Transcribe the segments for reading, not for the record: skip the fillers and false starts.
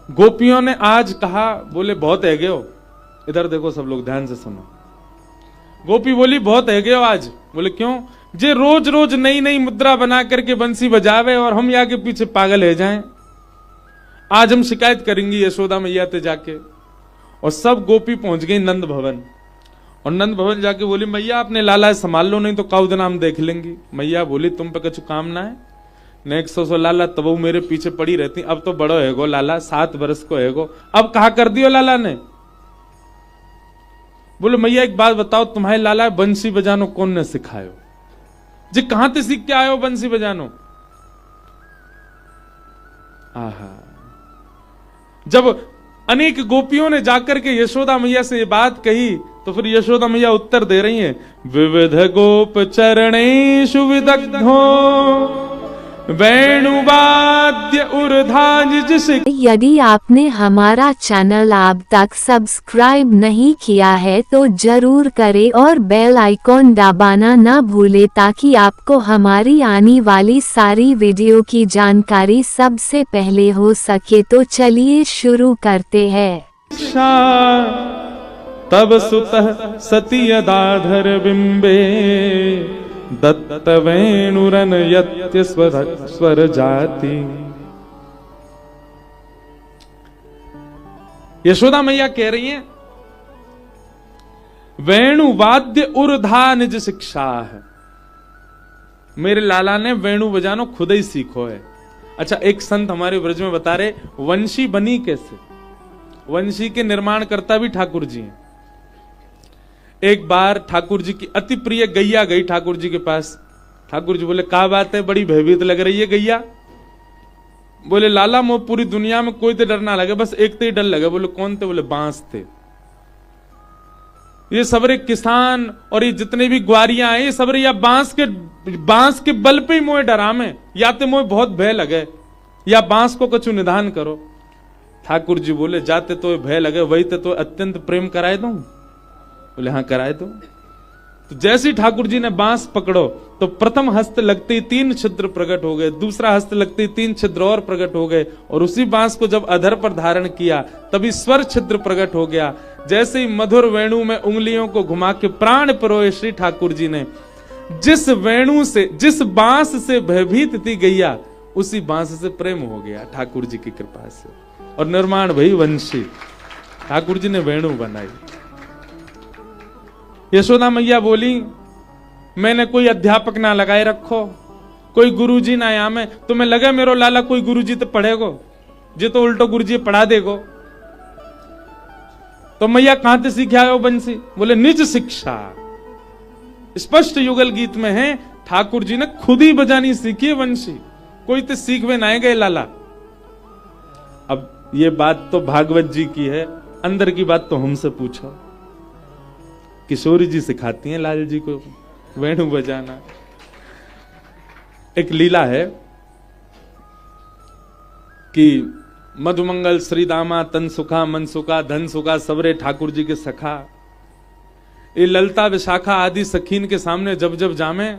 गोपियों ने आज कहा, बोले बहुत है गए हो। इधर देखो सब लोग ध्यान से सुनो। गोपी बोली बहुत है गए हो आज। बोले क्यों? जे रोज रोज नई नई मुद्रा बना करके बंसी बजावे और हम यहाँ के पीछे पागल है जाएं। आज हम शिकायत करेंगी यशोदा मैया ते जाके। और सब गोपी पहुंच गई नंद भवन। और नंद भवन जाके बोली मैया अपने लाला संभाल लो, नहीं तो काउ दिन हम देख लेंगी। मैया बोली तुम पे कुछ काम ना है, नेक्स्ट सो लाला तब वो मेरे पीछे पड़ी रहती। अब तो बड़ो है गो लाला, 7 वर्ष को है गो, अब कहा कर दियो लाला ने। बोले मैया एक बात बताओ, तुम्हारे लाला बंसी बजानो कौन ने सिखायो? जी कहां से सीख के आयो बंसी बजानो? आहा। जब अनेक गोपियों ने जाकर के यशोदा मैया से ये बात कही तो फिर यशोदा मैया उत्तर दे रही हैं, विविध गोप चरणेषु विदग्धो वेणुवाद्य ऊर्ध्वाज जिसे। यदि आपने हमारा चैनल अब तक सब्सक्राइब नहीं किया है तो जरूर करें और बेल आइकॉन दबाना ना भूले ताकि आपको हमारी आने वाली सारी वीडियो की जानकारी सबसे पहले हो सके। तो चलिए शुरू करते हैं। तब सुतः सती यदाधर बिंबे दत्त वेणुरन यत्य स्वर जाति। यशोदा मैया कह रही हैं वेणु वाद्य ऊर्धा निज शिक्षा है। मेरे लाला ने वेणु बजानो खुद ही सीखो है। अच्छा, एक संत हमारे ब्रज में बता रहे वंशी बनी कैसे। वंशी के निर्माण करता भी ठाकुर जी हैं। एक बार ठाकुर जी की अति प्रिय गैया गई ठाकुर जी के पास। ठाकुर जी बोले क्या बात है, बड़ी भयभीत लग रही है गैया। बोले लाला मो पूरी दुनिया में कोई तो डर ना लगे, बस एक तो ही डर लगे। बोले कौन थे? बोले बांस थे। ये सबरे किसान और ये जितने भी ग्वारियां हैं ये सबरे या बांस के बल पे ही मोए डरामे, या तो मोए बहुत भय लगे या बांस को कछु निधान करो। ठाकुर जी बोले जाते तो भय लगे वही तो अत्यंत प्रेम कराए दूं। बोले हाँ कराए दो। तो जैसे ही ठाकुर जी ने बांस पकड़ो तो प्रथम हस्त लगते ही 3 छिद्र प्रकट हो गए, दूसरा हस्त लगते ही 3 छिद्र और प्रकट हो गए, और उसी बांस को जब अधर पर धारण किया तभी स्वर छिद्र प्रकट हो गया। जैसे ही मधुर वेणु में उंगलियों को घुमा के प्राण परोए श्री ठाकुर जी ने, जिस वेणु से जिस बांस से भयभीत थी गैया उसी बांस से प्रेम हो गया ठाकुर जी की कृपा से, और निर्माण भई वंशी। ठाकुर जी ने वेणु बनाई। यशोदा मैया बोली मैंने कोई अध्यापक ना लगाए रखो, कोई गुरुजी ना यहाँ में, तुम्हें लगे मेरो लाला कोई गुरुजी तो पढ़ेगो, जे तो उल्टो गुरुजी पढ़ा देगो। तो मैया कहां से सीखे आयो बंसी? बोले निज शिक्षा। स्पष्ट युगल गीत में है ठाकुर जी ने खुद ही बजानी सीखी है बंसी, कोई तो सीखवे ना गए लाला। अब ये बात तो भागवत जी की है, अंदर की बात तो हमसे पूछो। किशोरी जी सिखाती हैं लाल जी को वेणु बजाना। एक लीला है कि मधुमंगल श्रीदामा तन सुखा मन सुखा धन सुखा सबरे ठाकुर जी के सखा। ये ललता विशाखा आदि सखीन के सामने जब जब जामे,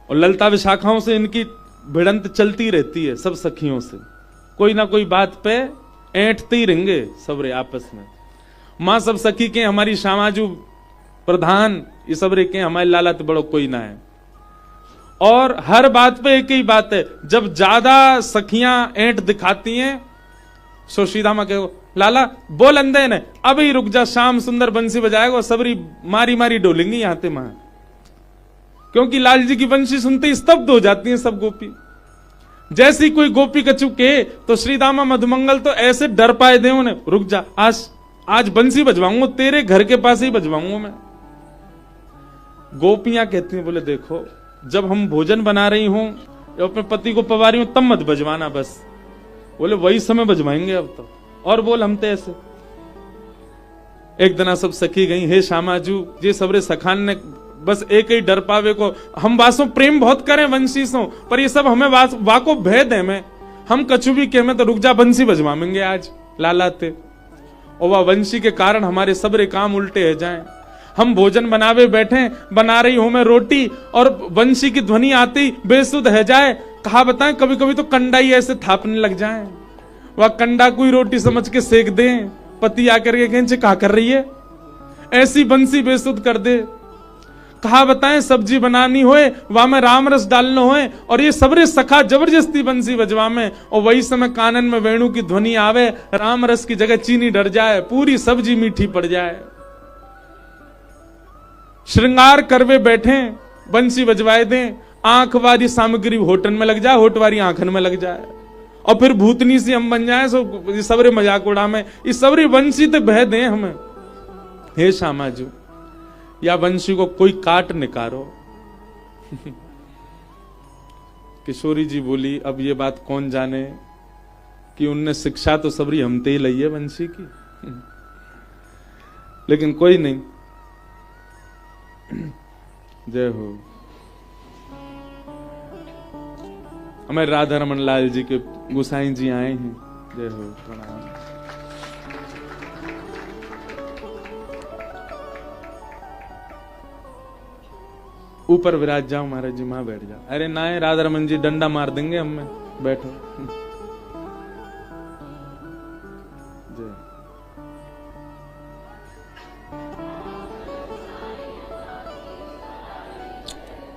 और ललता विशाखाओं से इनकी भिड़ंत चलती रहती है सब सखियों से, कोई ना कोई बात पे ऐंठते ही रहेंगे सबरे आपस में। मां सब सखी के हमारी श्यामाजू प्रधान, ये सब रे के हमारे लाला तो बड़ो कोई ना है। और हर बात पे एक ही बात है, जब ज्यादा सखियां ऐंठ दिखाती हैं सो सीधामा कहो लाला बोल अंधे ने अभी रुक जा, शाम सुंदर बंसी बजाएगा, सबरी मारी मारी डोलेंगी यहां ते मां। क्योंकि लाल जी की बंसी सुनते ही स्तब्ध हो जाती हैं सब गोपी। जैसी कोई गोपी कछु के तो श्रीदामा मधुमंगल तो ऐसे डर पाए दे उन्हें, रुक जा आज बंसी बजवाऊंगा, तेरे घर के पास ही बजवाऊंगा मैं। गोपियां कहती हैं बोले देखो जब हम भोजन बना रही हूं या अपने पति को पवा रही हूं तब मत बजवाना बस। बोले वही समय बजवाएंगे अब तो, और बोल हम तो ऐसे। एक दिन सब सखी गई, हे श्यामाजू ये सबरे सखान ने बस एक ही डर पावे को, हम वासों प्रेम बहुत करें वंशी सो, पर ये सब हमें वाको भेद है में, हम कछु भी कहे में तो रुक जा बंसी बजवाएंगे आज लाला ते। और वह वंशी के कारण हमारे सबरे काम उल्टे हो जाएं। हम भोजन बनावे बैठे, बना रही हूं मैं रोटी और वंशी की ध्वनि आती बेसुध है जाए, कहा बताएं कभी कभी तो कंडाई ऐसे थापने लग जाए। वह कंडा कोई रोटी समझ के सेक दे, पति आकर के कहें क्या कर रही है, ऐसी बंसी बेसुध कर दे। कहा बताएं सब्जी बनानी होए, वहां में राम रस डालना होए, और ये सबरे सखा जबरदस्ती बंसी बजवा में, और वही समय कानन में वेणु की ध्वनि आवे, राम रस की जगह चीनी डर जाए, पूरी सब्जी मीठी पड़ जाए। श्रृंगार करवे बैठे, बंसी बजवाए दें, आंख वाली सामग्री होठन में लग जाए, होठ वाली आंखन में लग जाए, और फिर भूतनी से हम बन जाए, सो सबरे मजाक उड़ा में इस सबरी बंसी तो बह दें हमें। हे श्यामाजू, या बंशी को कोई काट निकारो। किशोरी जी बोली, अब ये बात कौन जाने कि उनने शिक्षा तो सबरी हमते ही लई है बंशी की, लेकिन कोई नहीं। जय हो। हमें राधा रमन लाल जी के गुसाई जी आए हैं। जय हो, प्रणाम। ऊपर विराज जाओ महाराज जी, वहां बैठ जाओ। अरे ना है, राधा रमन जी डंडा मार देंगे हमें, बैठो। जय।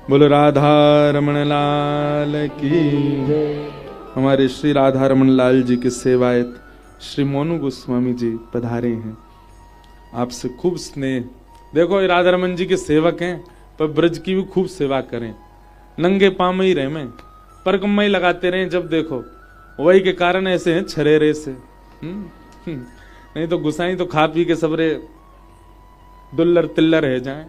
बोलो राधा रमन लाल की। हमारे श्री राधा रमन लाल जी के सेवायत श्री मोनू गोस्वामी जी पधारे हैं, आपसे खूब स्नेह। देखो ये राधा रमन जी के सेवक हैं, पर ब्रज की भी खूब सेवा करें, नंगे पाँव में ही रहे, में परकम्मा ही लगाते रहे, जब देखो वही के कारण ऐसे हैं छरेरे से। नहीं तो गुसाई तो खा पी के सबरे दुल्लर तिल्लर रह जाएं।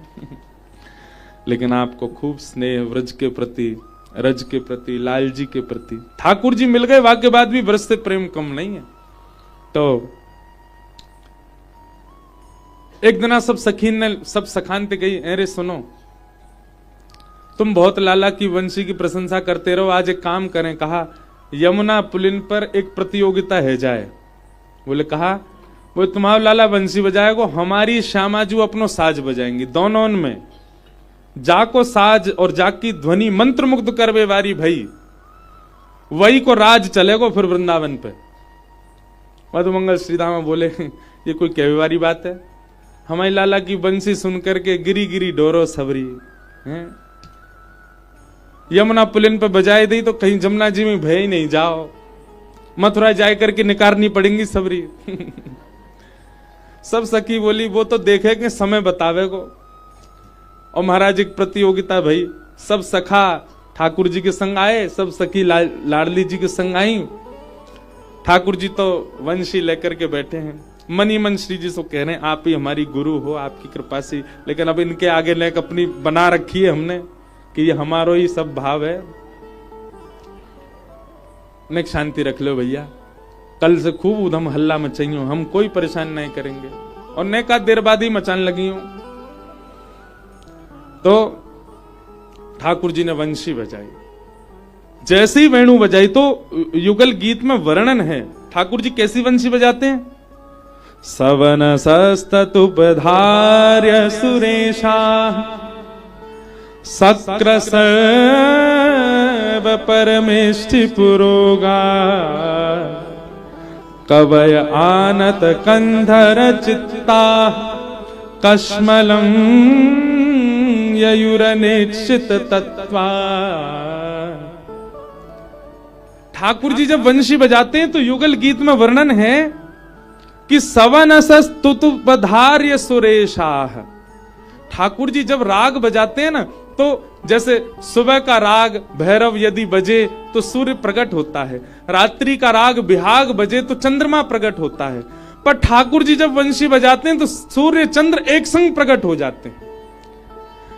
लेकिन आपको खूब स्नेह व्रज के प्रति, रज के प्रति, लाल जी के प्रति। ठाकुर जी मिल गए, वाक्य बाद भी ब्रज से प्रेम कम नहीं है। तो एक दिना सब सखीन ने सब सखानते गई, अरे सुनो, तुम बहुत लाला की वंशी की प्रशंसा करते रहो, आज एक काम करें। कहा यमुना पुलिन पर एक प्रतियोगिता है जाए। बोले कहा, वो तुम्हारा लाला वंशी बजाएगो, हमारी श्यामाजू अपनो साज बजाएंगी, दोनों में जाको साज और जाकी ध्वनि मंत्र मुग्ध करवे वारी भई, वही को राज चलेगो फिर वृंदावन पे। मधुमंगल श्रीधाम बोले ये कोई कहवे वाली बात है, हमारी लाला की बंसी सुनकर के गिरी गिरी डोरो सबरी हैं, यमुना पुलिन पे बजाए दी तो कहीं जमुना जी में भय ही नहीं जाओ, मथुरा जाए करके निकारनी पड़ेंगी सबरी। सब सखी बोली वो तो देखेंगे समय बतावे को। और महाराज एक प्रतियोगिता भई, सब सखा ठाकुर जी के संग आए, सब सखी लाडली जी के संग आई। ठाकुर जी तो वंशी लेकर के बैठे हैं, मन ही मन श्री जी से कह रहे हैं आप ही हमारी गुरु हो, आपकी कृपा से। लेकिन अब इनके आगे लेक अपनी बना रखी है हमने कि ये हमारो ही सब भाव है। नेक शांति रख लो भैया, कल से खूब उधम हल्ला मचाइयो, हम कोई परेशान नहीं करेंगे। और ने का देर बाद ही मचान लगी हूं। तो ठाकुर जी ने वंशी बजाई, जैसे ही वेणु बजाई तो युगल गीत में वर्णन है ठाकुर जी कैसी वंशी बजाते हैं। सवन सस्तुपधार्य सुरेशा सक्र सर्व परमेष्टि पुरोगा कवय आनत कंधर चित्ता कश्मलम ययुरनिश्चित तत्वा। ठाकुर जी जब वंशी बजाते हैं तो युगल गीत में वर्णन है कि सवनसस्तुतुपधार्य सुरेशाः। ठाकुर जी जब राग बजाते हैं ना, तो जैसे सुबह का राग भैरव यदि बजे तो सूर्य प्रकट होता है, रात्रि का राग बिहाग बजे तो चंद्रमा प्रकट होता है। पर ठाकुर जी जब वंशी बजाते हैं तो सूर्य चंद्र एक संग प्रकट हो जाते हैं।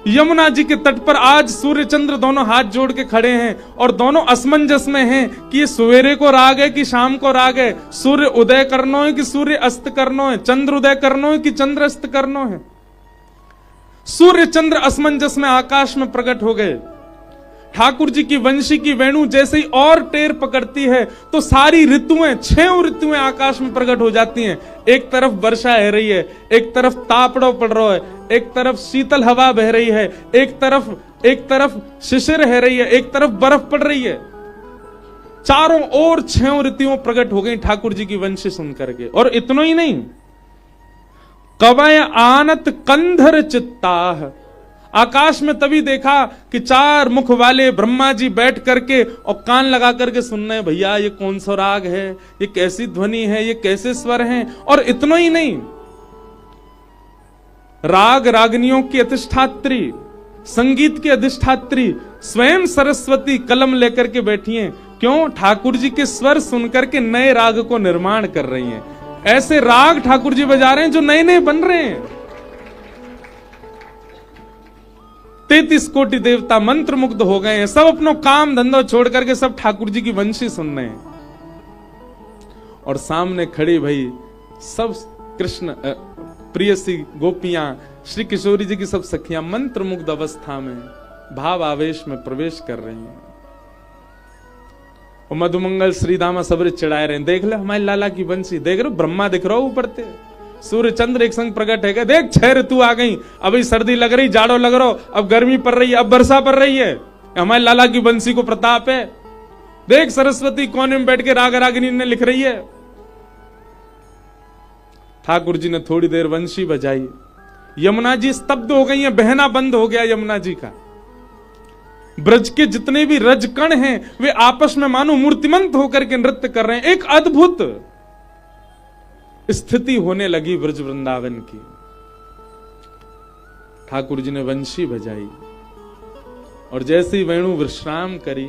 यमुना जी के तट पर आज सूर्य चंद्र दोनों हाथ जोड़ के खड़े हैं और दोनों असमंजस में हैं कि ये सवेरे को राग है कि शाम को राग है, सूर्य उदय करनो है कि सूर्य अस्त करनो है, चंद्र उदय करनो है कि चंद्र अस्त करनो है। सूर्य चंद्र असमंजस में आकाश में प्रकट हो गए। ठाकुर जी की वंशी की वेणु जैसे ही और टेर पकड़ती है तो सारी ऋतुएं, 6 ऋतुएं आकाश में प्रकट हो जाती हैं। एक तरफ वर्षा है रही है, एक तरफ तापड़ो पड़ रहा है, एक तरफ शीतल हवा बह रही है, एक तरफ शिशिर है रही है, एक तरफ बर्फ पड़ रही है। चारों ओर 6 ऋतुओं प्रकट हो गई ठाकुर जी की वंशी सुन करके। और इतना ही नहीं, कवय आनत कंधर चित्ताह, आकाश में तभी देखा कि 4 मुख वाले ब्रह्मा जी बैठ करके और कान लगा करके सुन रहे हैं, भैया ये कौन सा राग है, ये कैसी ध्वनि है, ये कैसे स्वर हैं। और इतना ही नहीं, राग रागनियों की अधिष्ठात्री, संगीत की अधिष्ठात्री स्वयं सरस्वती कलम लेकर के बैठी हैं। क्यों? ठाकुर जी के स्वर सुनकर के नए राग को निर्माण कर रही हैं। ऐसे राग ठाकुर जी बजा रहे हैं जो नए नए बन रहे हैं। 33 कोटि देवता मंत्र मुग्ध हो गए हैं, सब अपनो काम धंधा छोड़ करके सब ठाकुर जी की वंशी सुन रहे हैं। और सामने खड़ी भाई सब कृष्ण प्रियसी गोपियां, श्री किशोरी जी की सब सखियां मंत्र मुग्ध अवस्था में भाव आवेश में प्रवेश कर रही हैं। और मधुमंगल श्रीदामा सबरे चिढ़ाए रहे, देख ले हमारे लाला की बंसी, देख रहे ब्रह्मा दिख रहा ऊपर ते, सूर्य चंद्र एक संग प्रकट है, देख 6 ऋतु आ गई, अभी सर्दी लग रही, जाड़ो लग रहा, अब गर्मी पड़ रही है, अब वर्षा पड़ रही है, हमारे लाला की बंसी को प्रताप है। देख सरस्वती कोने में बैठ के राग रागिनी ने लिख रही है। ठाकुर जी ने थोड़ी देर वंशी बजाई, यमुना जी स्तब्ध हो गई हैं, बहना बंद हो गया यमुना जी का। ब्रज के जितने भी रजकण हैं वे आपस में मानो मूर्तिमंत होकर के नृत्य कर रहे हैं। एक अद्भुत स्थिति होने लगी ब्रज वृंदावन की। ठाकुर जी ने वंशी बजाई और जैसे ही वेणु विश्राम करी,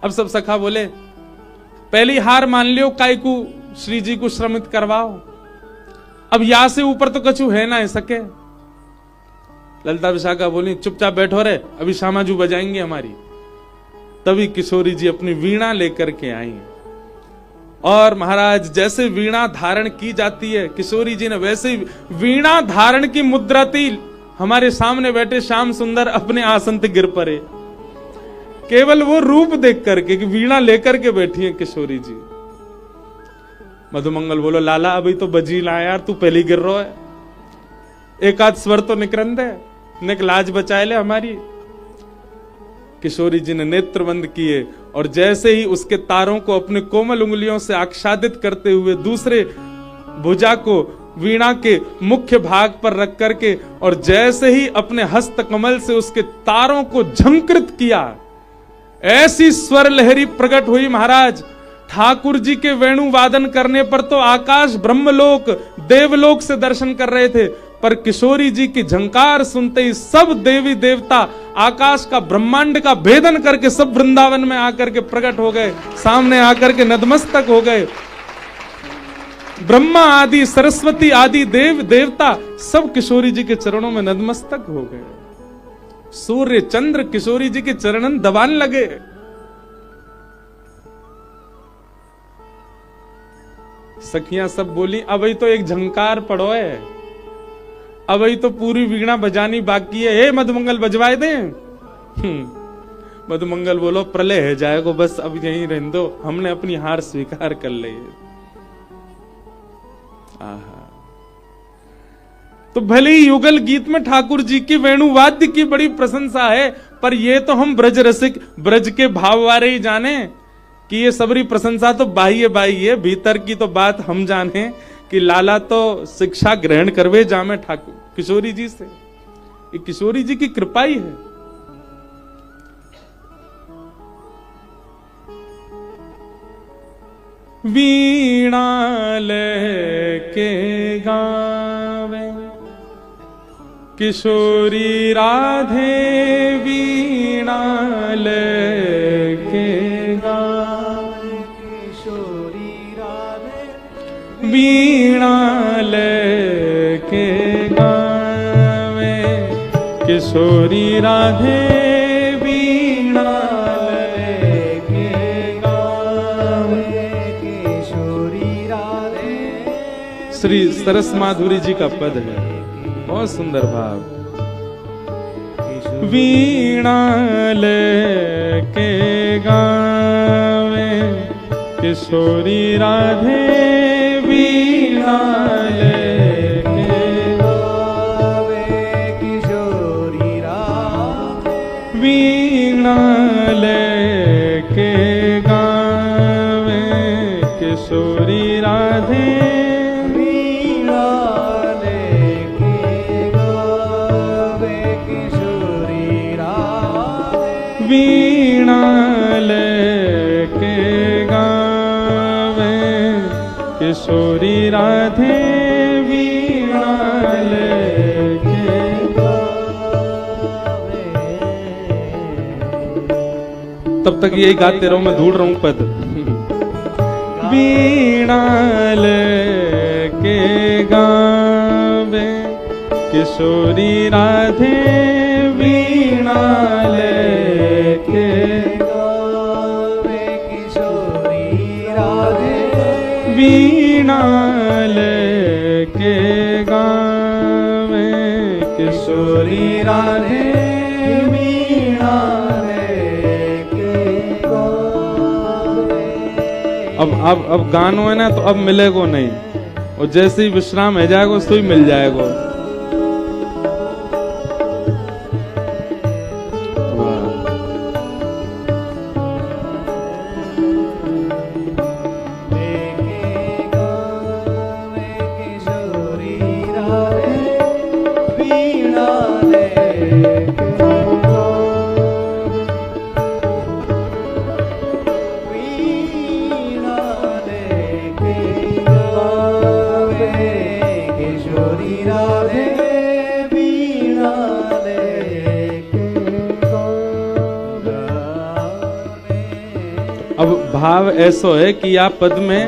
अब सब सखा बोले पहली हार मान लियो, काय को श्री जी को श्रमित करवाओ, अब यहां से ऊपर तो कछु है ना सके। ललिता विशाखा बोली चुपचाप बैठो रे, अभी श्यामाजू बजाएंगे हमारी। तभी किशोरी जी अपनी वीणा लेकर के आई और महाराज जैसे वीणा धारण की जाती है किशोरी जी ने वैसे ही वीणा धारण की मुद्रा थी। हमारे सामने बैठे श्याम सुंदर अपने आसन से गिर पड़े, केवल वो रूप देख करके कि वीणा लेकर के बैठी है किशोरी जी। मधुमंगल बोलो लाला अभी तो बजी ला यार, तू पहले गिर रहा है, एक आध स्वर तो निकरन दे, निक लाज बचाए ले हमारी। किशोरी जी ने नेत्र बंद किए और जैसे ही उसके तारों को अपने कोमल उंगलियों से आच्छादित करते हुए दूसरे भुजा को वीणा के मुख्य भाग पर रख करके और जैसे ही अपने हस्त कमल से उसके तारों को झंकृत किया, ऐसी स्वर लहरी प्रकट हुई महाराज। ठाकुर जी के वेणु वादन करने पर तो आकाश ब्रह्मलोक देवलोक से दर्शन कर रहे थे, पर किशोरी जी की झंकार सुनते ही सब देवी देवता आकाश का ब्रह्मांड का भेदन करके सब वृंदावन में आकर के प्रकट हो गए, सामने आकर के नतमस्तक हो गए। ब्रह्मा आदि सरस्वती आदि देव देवता सब किशोरी जी के चरणों में नतमस्तक हो गए। सूर्य चंद्र किशोरी जी के चरणन दबान लगे। सखियां सब बोली अभी तो एक झंकार पड़ो है, अभी तो पूरी वीणा बजानी बाकी है, हे मधुमंगल बजवाए दे। मधुमंगल बोलो प्रलय है जाएगा, बस अब यहीं रहने दो, हमने अपनी हार स्वीकार कर ली। तो भले ही युगल गीत में ठाकुर जी की वेणुवाद्य की बड़ी प्रशंसा है, पर ये तो हम ब्रज रसिक ब्रज के भाव वाले ही जाने कि ये सबरी प्रशंसा तो बाह्य है, भीतर की तो बात हम जाने कि लाला तो शिक्षा ग्रहण करवे जामे ठाकुर किशोरी जी से। ये किशोरी जी की कृपा ही है। वीणा लेके गावे किशोरी राधे, वीणा लेके गावे किशोरी राधे, वीणा लेके गावे किशोरी राधे, वीणा लेके गावे किशोरी राधे। श्री सरस माधुरी जी का पद है, बहुत सुंदर भाव। वीणा लेके गावे किशोरी राधे, वीणा लेके गावे किशोरी राधे, वीणा लेके गावे किशोरी राधे वीणा लेके गावे किशोरी राधे वीणा लेके गावे किशोरी राधे वीणा लेके तब तक यही गाते रहो, मैं ढूंढ रहा हूं पद। वीणा लेके गावे किशोरी राधे वीणा लेके गावे किशोरी राधे वीणा लेके गावे किशोरी राधे वीणा लेके गावे। अब गानो है ना, तो अब मिलेगो नहीं, और जैसे ही विश्राम है जाएगा उसको ही मिल जाएगा। अब भाव ऐसा है कि आप पद में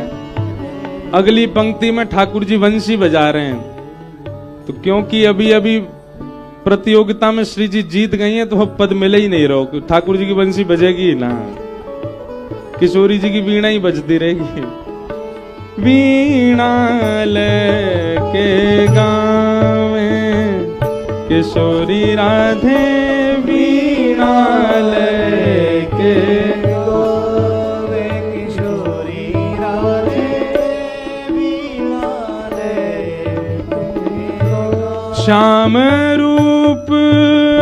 अगली पंक्ति में ठाकुर जी वंशी बजा रहे हैं, तो क्योंकि अभी अभी प्रतियोगिता में श्री जी जीत गई हैं, तो अब पद मिले ही नहीं रहो, ठाकुर जी की वंशी बजेगी ना, किशोरी जी की वीणा ही बजती रहेगी। वीणा लेके गावे किशोरी राधे वीणा लेके श्याम रूप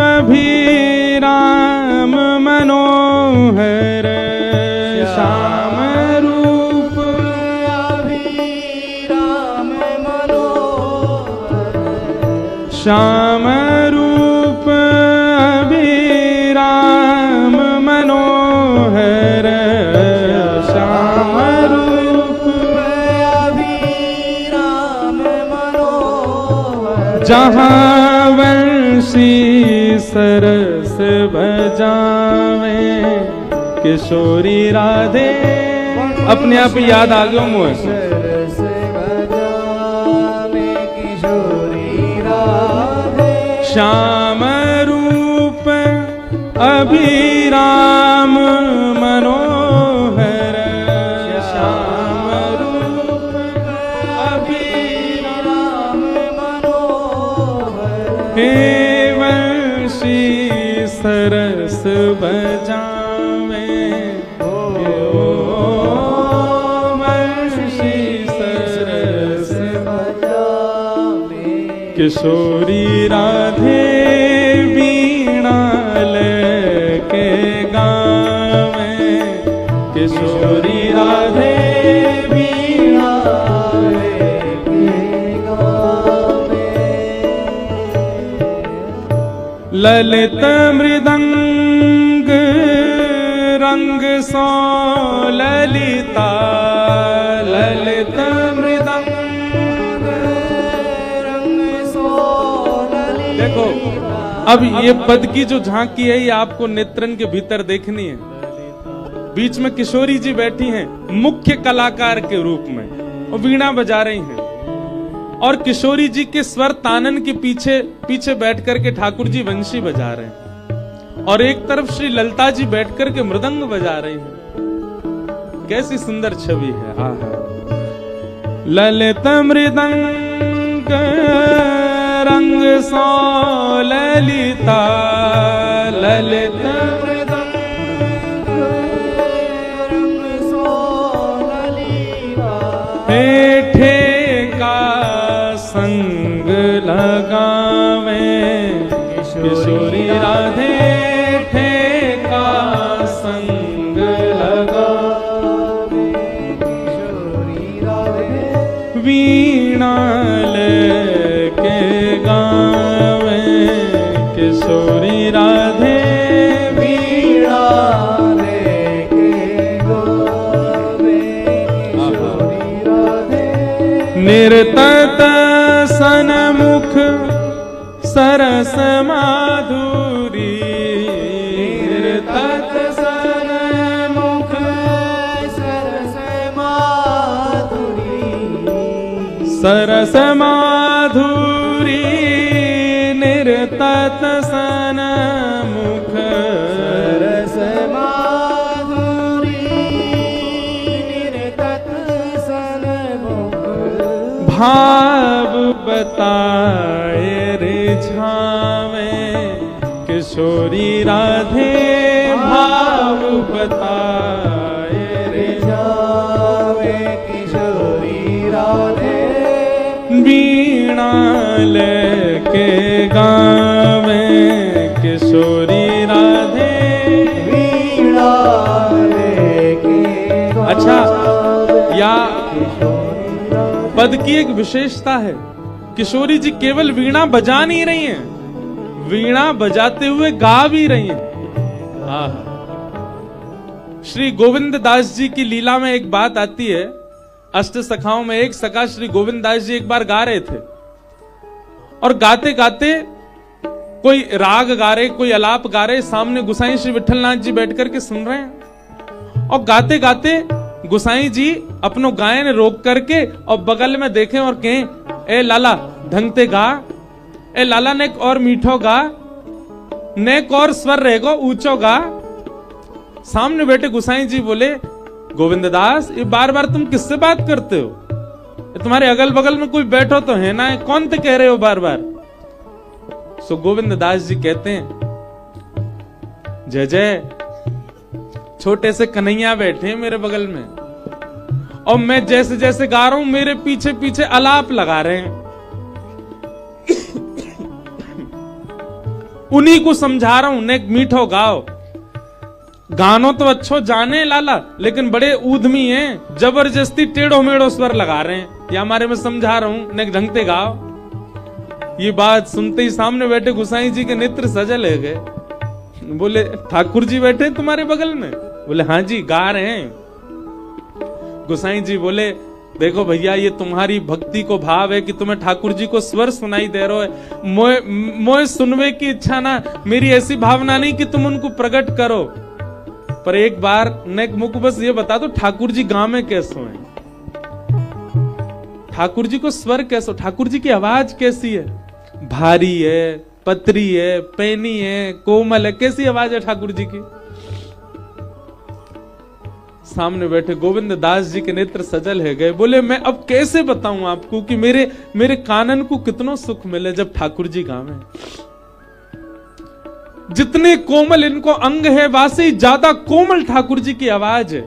अभिराम मनोहर श्याम रूप अभिराम मनोहर श्याम रूप अभिराम मनोहर श्याम रूप अभिराम मनोहर जहाँ वंशी सरस बजावे किशोरी राधे। अपने आप ही याद आ गया मुझे, सरस बजावे किशोरी राधे श्याम रूप अभिराम मनोहर श्याम रूप अभिराम मनोहर हे वंशी सरस बजावे वंशी सरस बजावे किशोरी राधे वीणा लेके गावे किशोरी राधे वीणा लेके गावे ललित मृदंग रंग सो ललिता ललित मृदंग रंग सो ललिता। देखो अब ये पद की जो झांकी है ये आपको नेत्रन के भीतर देखनी है। बीच में किशोरी जी बैठी हैं मुख्य कलाकार के रूप में और वीणा बजा रही हैं, और किशोरी जी के स्वर तानन के पीछे पीछे बैठ करके ठाकुर जी वंशी बजा रहे हैं, और एक तरफ श्री ललिता जी बैठ करके मृदंग बजा रही हैं। कैसी सुंदर छवि है। आहा ललित मृदंग रंग सो ललिता ललित मृदंग रंग सो ललिता। हेठे का संग लगावे किशोरी राधे ठेका संग लगावे वीणा लेके गावे किशोरी राधे वीणा लेके गावे किशोरी राधे निर्तत सनमुख सरस माधुरी निर्तत सनमुख सरस माधुरी सरस माधुरी निर्तत सनमुख सरस माधुरी निर्तत सनमुख भाव बताए रिझावे किशोरी राधे भाव बताए रिझावे किशोरी राधे वीणा लेके गावे किशोरी राधे वीणा लेके अच्छा या किशोरी राधे पद की एक विशेषता है, किशोरी जी केवल वीणा बजा नहीं रही हैं, वीणा बजाते हुए गा भी रही हैं। आहा। श्री गोविंद दास जी की लीला में एक बात आती है, अष्ट सखाओं में एक सखा श्री गोविंद दास जी एक बार गा रहे थे और गाते गाते कोई राग गा रहे, कोई अलाप गा रहे, सामने गुसाई श्री विठलनाथ जी बैठ करके सुन रहे हैं और गाते गाते गुसाई जी अपनो गायन रोक करके और बगल में देखें और कहें, ए लाला ढंगते गा, ए लाला नेक और मीठो गा, नेक और स्वर रहेगो ऊंचो गा। सामने बैठे गुसाई जी बोले, गोविंद दास ये बार बार तुम किससे बात करते हो, ये तुम्हारे अगल बगल में कोई बैठो तो है ना, कौन ते कह रहे हो बार बार। सो गोविंद दास जी कहते हैं, जय जय छोटे से कन्हैया बैठे हैं मेरे बगल में और मैं जैसे जैसे गा रहा हूं मेरे पीछे पीछे अलाप लगा रहे हैं, उन्हीं को समझा रहा हूं, ने मीठो गाओ, गानो तो अच्छो जाने लाला लेकिन बड़े ऊधमी हैं, जबरदस्ती टेढ़ो मेढ़ो स्वर लगा रहे हैं, या हमारे में समझा रहा हूं, ने ढंगते गाओ। ये बात सुनते ही सामने बैठे गुसाई जी के नेत्र सजल हो गए, बोले ठाकुर जी बैठे तुम्हारे बगल में? बोले हाँ जी गा रहे हैं। गुसाई जी बोले, देखो भैया ये तुम्हारी भक्ति को भाव है कि तुम्हें ठाकुर जी को स्वर सुनाई दे रहे हो, मोए सुनवे की इच्छा ना, मेरी ऐसी भावना नहीं कि तुम उनको प्रकट करो, पर एक बार नेक मुख बस ये बता दो ठाकुर जी गांव में कैसे हैं, ठाकुर जी को स्वर कैसे, ठाकुर जी की आवाज कैसी है, भारी है, पतरी है, पैनी है, कोमल है, कैसी आवाज है ठाकुर जी की। सामने बैठे गोविंद दास जी के नेत्र सजल है गए, बोले मैं अब कैसे बताऊं आपको कि मेरे कानन को कितना सुख मिले जब ठाकुर जी गावे। जितने कोमल इनको अंग है वासे ज्यादा कोमल ठाकुर जी की आवाज है।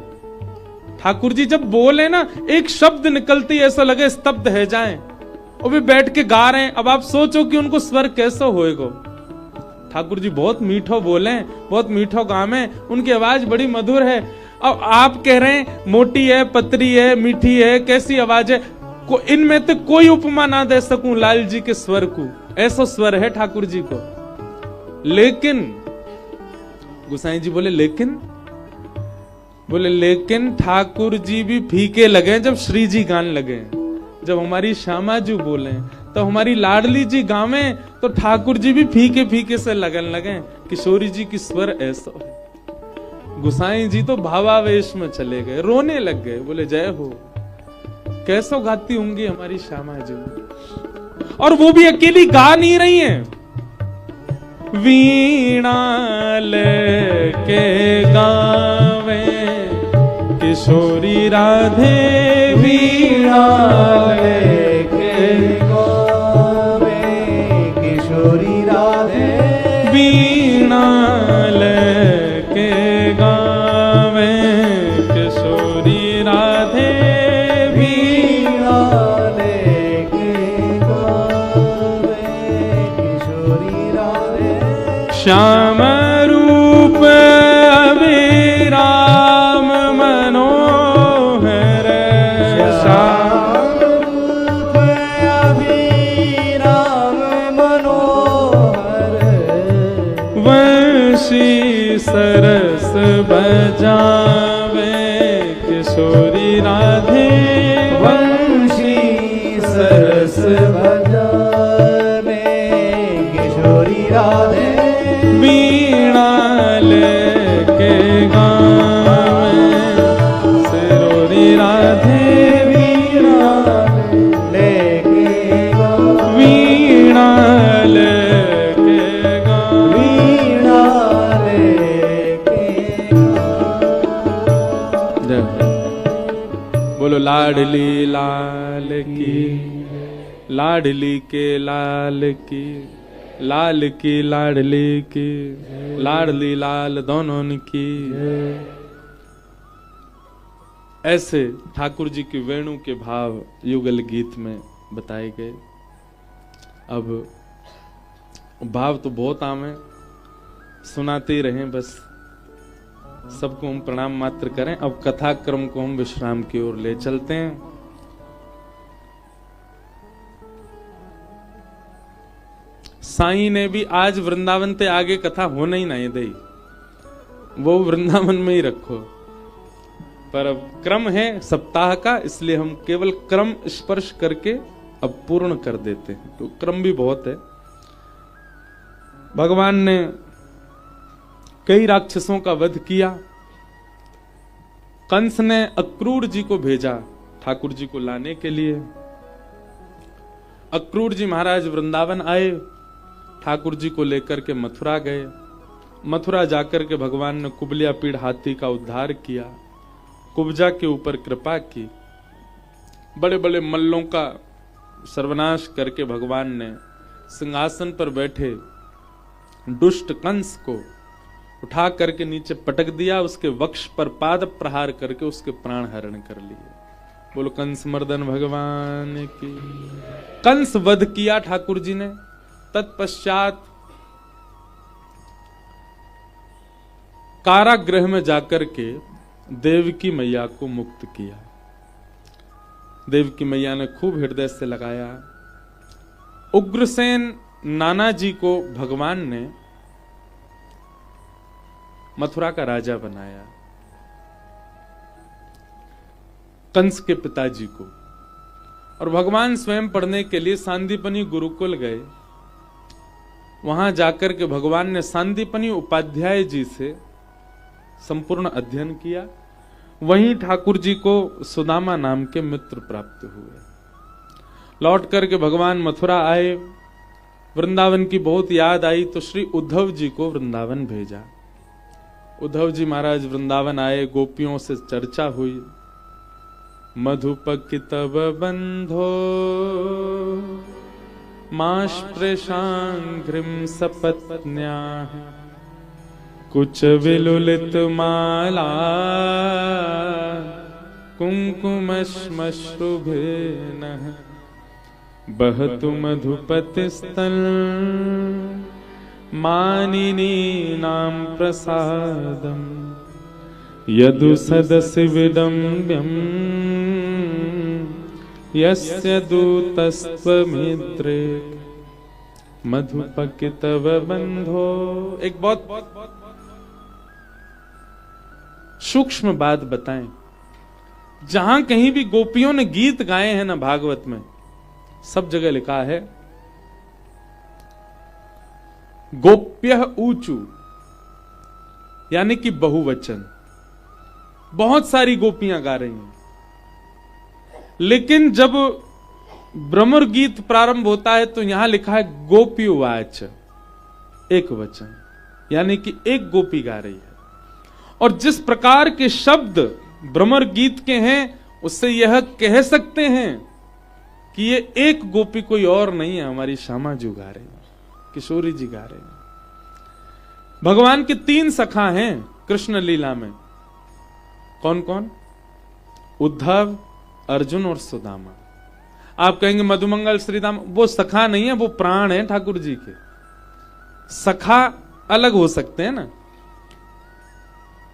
ठाकुर जी जब बोले ना एक शब्द निकलती ऐसा लगे स्तब्ध है जाएं, और वे बैठ के गा रहे हैं। अब आप सोचो कि उनको स्वर कैसे होएगा। ठाकुर जी बहुत मीठो बोले, बहुत मीठो गावे, उनकी आवाज बड़ी मधुर है। अब आप कह रहे हैं मोटी है, पतरी है, मीठी है, कैसी आवाज है, इनमें तो कोई उपमा ना दे सकूं लाल जी के स्वर को, ऐसा स्वर है ठाकुर जी को। लेकिन गुसाई जी बोले लेकिन ठाकुर जी भी फीके लगे जब श्री जी गान लगे, जब हमारी श्यामा जी बोले तो हमारी लाडली जी गावे तो ठाकुर जी भी फीके फीके से लगन लगे। किशोरी जी की स्वर ऐसा है। गुसाई जी तो भावावेश में चले गए, रोने लग गए, बोले जय हो, कैसो गाती होंगी हमारी श्यामा जी। और वो भी अकेली गा नहीं रही हैं, वीणा लेके गावे किशोरी राधे, वीणा लेके गावे किशोरी राधे, वीणा लेके गावे किशोरी राधे, वीणा लेके गावे किशोरी राधे। श्याम रूप अभिराम मनोहर, श्याम बजावे किशोरी राधे वंशी सरस बजावे किशोरी राधे वीणा लेके गावे सिरोरी राधे वीणा लेके गावे वीणा लेके गावे वीणा लेके गावे। बोलो लाडली लाल की, लाडली के लाल की, लाल की लाडली की, लाडली लाल दोनों की। ऐसे ठाकुर जी की वेणु के भाव युगल गीत में बताए गए। अब भाव तो बहुत आम है, सुनाते ही रहें बस। सबको हम प्रणाम मात्र करें। अब कथा क्रम को हम विश्राम की ओर ले चलते हैं। साईं ने भी आज वृंदावन ते आगे कथा होना ही नहीं दी, वो वृंदावन में ही रखो। पर अब क्रम है सप्ताह का, इसलिए हम केवल क्रम स्पर्श करके अब पूर्ण कर देते हैं। तो क्रम भी बहुत है। भगवान ने कई राक्षसों का वध किया। कंस ने अक्रूर जी को भेजा ठाकुर जी को लाने के लिए। अक्रूर जी महाराज वृंदावन आए, ठाकुर जी को लेकर के मथुरा गए। मथुरा जाकर के भगवान ने कुबलिया पीड़ हाथी का उद्धार किया, कुब्जा के ऊपर कृपा की। बड़े बड़े मल्लों का सर्वनाश करके भगवान ने सिंहासन पर बैठे दुष्ट कंस को उठा करके नीचे पटक दिया, उसके वक्ष पर पाद प्रहार करके उसके प्राण हरण कर लिए। बोलो कंस मर्दन भगवान की। कंस वध किया ठाकुर जी ने। तत्पश्चात कारागृह में जाकर के देवकी मैया को मुक्त किया। देवकी मैया ने खूब हृदय से लगाया। उग्रसेन नाना जी को भगवान ने मथुरा का राजा बनाया, कंस के पिताजी को। और भगवान स्वयं पढ़ने के लिए सांदीपनी गुरुकुल गए। वहां जाकर के भगवान ने सांदीपनी उपाध्याय जी से संपूर्ण अध्ययन किया। वहीं ठाकुर जी को सुदामा नाम के मित्र प्राप्त हुए। लौट करके भगवान मथुरा आए। वृंदावन की बहुत याद आई तो श्री उद्धव जी को वृंदावन भेजा। उद्धव जी महाराज वृंदावन आए, गोपियों से चर्चा हुई। मधुपकितव बंधो माश्प्रशांघ्रिं सपत्न्याः कुच विलुलित माला कुंकुमश्मश्रुभेनः बहतु मधुपतिस्तल मानिनीनां प्रसादं यदु सदसि विडम्ब्यं यस्य दूतस्त्वमित्रे मधुपकितव बंधो। एक बहुत सूक्ष्म बात बताएं। जहां कहीं भी गोपियों ने गीत गाए हैं ना भागवत में, सब जगह लिखा है गोप्यः ऊचू, यानी कि बहुवचन। बहुत सारी गोपियां गा रही हैं। लेकिन जब भ्रमर गीत प्रारंभ होता है तो यहां लिखा है गोपीवाच, एक वचन, यानी कि एक गोपी गा रही है। और जिस प्रकार के शब्द भ्रमर गीत के हैं, उससे यह कह सकते हैं कि ये एक गोपी कोई और नहीं है, हमारी श्यामा जी गा रही है, किशोरी जी गा रहे हैं। भगवान के 3 सखा हैं कृष्ण लीला में। कौन कौन? उद्धव, अर्जुन और सुदामा। आप कहेंगे मधुमंगल श्रीदाम, वो सखा नहीं है, वो प्राण है ठाकुर जी के। सखा अलग हो सकते हैं ना।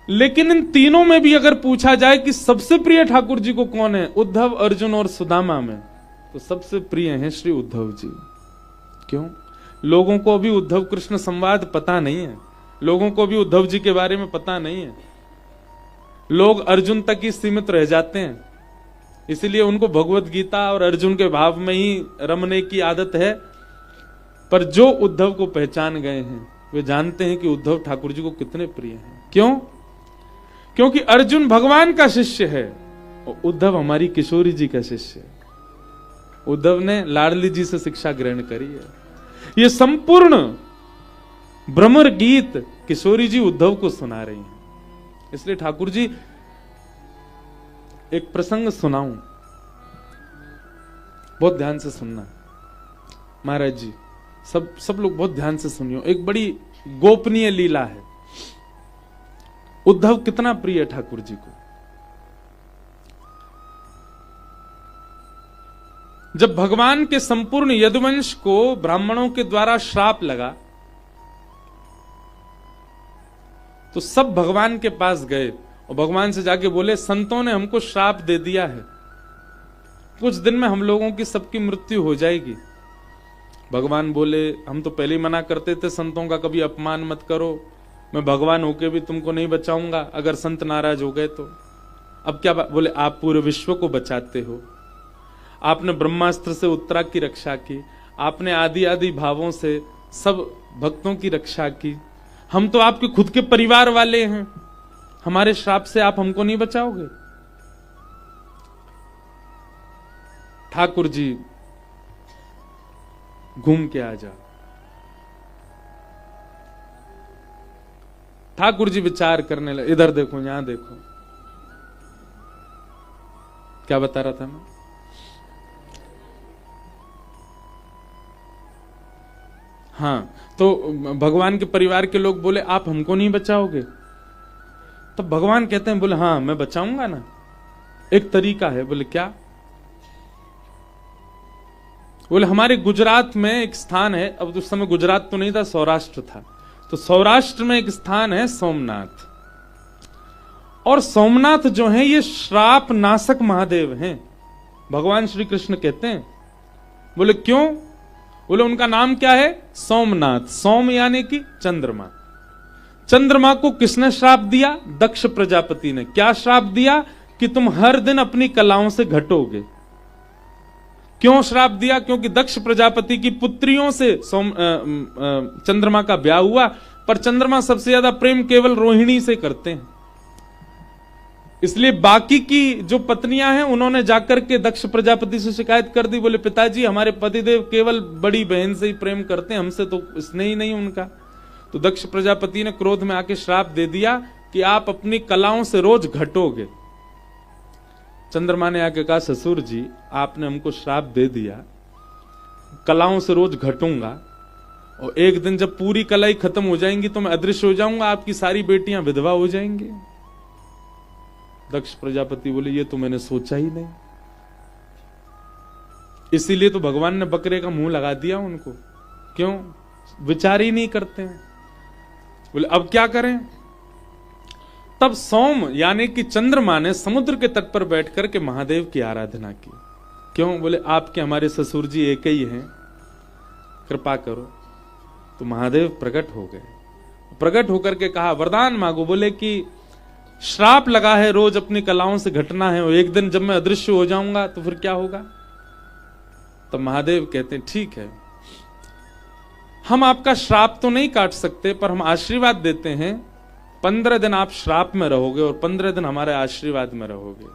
लेकिन इन तीनों में भी अगर पूछा जाए कि सबसे प्रिय ठाकुर जी को कौन है, उद्धव, अर्जुन और सुदामा में, तो सबसे प्रिय हैं श्री उद्धव जी। क्यों? लोगों को अभी उद्धव कृष्ण संवाद पता नहीं है। लोगों को भी उद्धव जी के बारे में पता नहीं है। लोग अर्जुन तक ही सीमित रह जाते हैं, इसीलिए उनको भगवत गीता और अर्जुन के भाव में ही रमने की आदत है। पर जो उद्धव को पहचान गए हैं वे जानते हैं कि उद्धव ठाकुर जी को कितने प्रिय हैं। क्यों? क्योंकि अर्जुन भगवान का शिष्य है और उद्धव हमारी किशोरी जी का शिष्य है। उद्धव ने लाडली जी से शिक्षा ग्रहण करी है। ये संपूर्ण भ्रमर गीत किशोरी जी उद्धव को सुना रही हैं। इसलिए ठाकुर जी, एक प्रसंग सुनाऊं, बहुत ध्यान से सुनना। महाराज जी, सब लोग बहुत ध्यान से सुनियो। एक बड़ी गोपनीय लीला है। उद्धव कितना प्रिय है ठाकुर जी को। जब भगवान के संपूर्ण यदुवंश को ब्राह्मणों के द्वारा श्राप लगा तो सब भगवान के पास गए और भगवान से जाके बोले, संतों ने हमको श्राप दे दिया है, कुछ दिन में हम लोगों की सबकी मृत्यु हो जाएगी। भगवान बोले, हम तो पहले ही मना करते थे संतों का कभी अपमान मत करो, मैं भगवान होके भी तुमको नहीं बचाऊंगा अगर संत नाराज हो गए तो। अब क्या बोले, आप पूरे विश्व को बचाते हो, आपने ब्रह्मास्त्र से उत्तरा की रक्षा की, आपने आदि आदि भावों से सब भक्तों की रक्षा की, हम तो आपके खुद के परिवार वाले हैं, हमारे श्राप से आप हमको नहीं बचाओगे। ठाकुर जी घूम के आ जा। ठाकुर जी विचार करने लगे, इधर देखो, यहां देखो, क्या बता रहा था मैं? हाँ, तो भगवान के परिवार के लोग बोले, आप हमको नहीं बचाओगे? तब भगवान कहते हैं, बोले हाँ मैं बचाऊंगा ना, एक तरीका है। बोले क्या? बोले हमारे गुजरात में एक स्थान है, अब उस समय गुजरात तो नहीं था, सौराष्ट्र था, तो सौराष्ट्र में एक स्थान है सोमनाथ, और सोमनाथ जो है ये श्राप नाशक महादेव हैं, भगवान श्री कृष्ण कहते हैं। बोले क्यों? बोले उनका नाम क्या है? सोमनाथ। सोम यानी कि चंद्रमा। चंद्रमा को किसने श्राप दिया? दक्ष प्रजापति ने। क्या श्राप दिया? कि तुम हर दिन अपनी कलाओं से घटोगे। क्यों श्राप दिया? क्योंकि दक्ष प्रजापति की पुत्रियों से चंद्रमा का ब्याह हुआ, पर चंद्रमा सबसे ज्यादा प्रेम केवल रोहिणी से करते हैं, इसलिए बाकी की जो पत्नियां हैं उन्होंने जाकर के दक्ष प्रजापति से शिकायत कर दी। बोले पिताजी, हमारे पतिदेव केवल बड़ी बहन से ही प्रेम करते हैं, हमसे तो स्नेह ही नहीं उनका। तो दक्ष प्रजापति ने क्रोध में आके श्राप दे दिया कि आप अपनी कलाओं से रोज घटोगे। चंद्रमा ने आके कहा, ससुर जी आपने हमको श्राप दे दिया, कलाओं से रोज घटूंगा, और एक दिन जब पूरी कलाई खत्म हो जाएंगी तो मैं अदृश्य हो जाऊंगा, आपकी सारी बेटियां विधवा हो जाएंगी। दक्ष प्रजापति बोले, ये तो मैंने सोचा ही नहीं, इसीलिए तो भगवान ने बकरे का मुंह लगा दिया उनको। क्यों? विचार ही नहीं करते हैं। बोले अब क्या करें? तब सोम यानी कि चंद्रमा ने समुद्र के तट पर बैठ करके महादेव की आराधना की। क्यों? बोले आपके हमारे ससुर जी एक ही हैं, कृपा करो। तो महादेव प्रकट हो गए। प्रकट होकर के कहा, वरदान मांगो। बोले कि श्राप लगा है, रोज अपनी कलाओं से घटना है, और एक दिन जब मैं अदृश्य हो जाऊंगा तो फिर क्या होगा? तो महादेव कहते हैं, ठीक है, हम आपका श्राप तो नहीं काट सकते, पर हम आशीर्वाद देते हैं, 15 दिन आप श्राप में रहोगे और 15 दिन हमारे आशीर्वाद में रहोगे।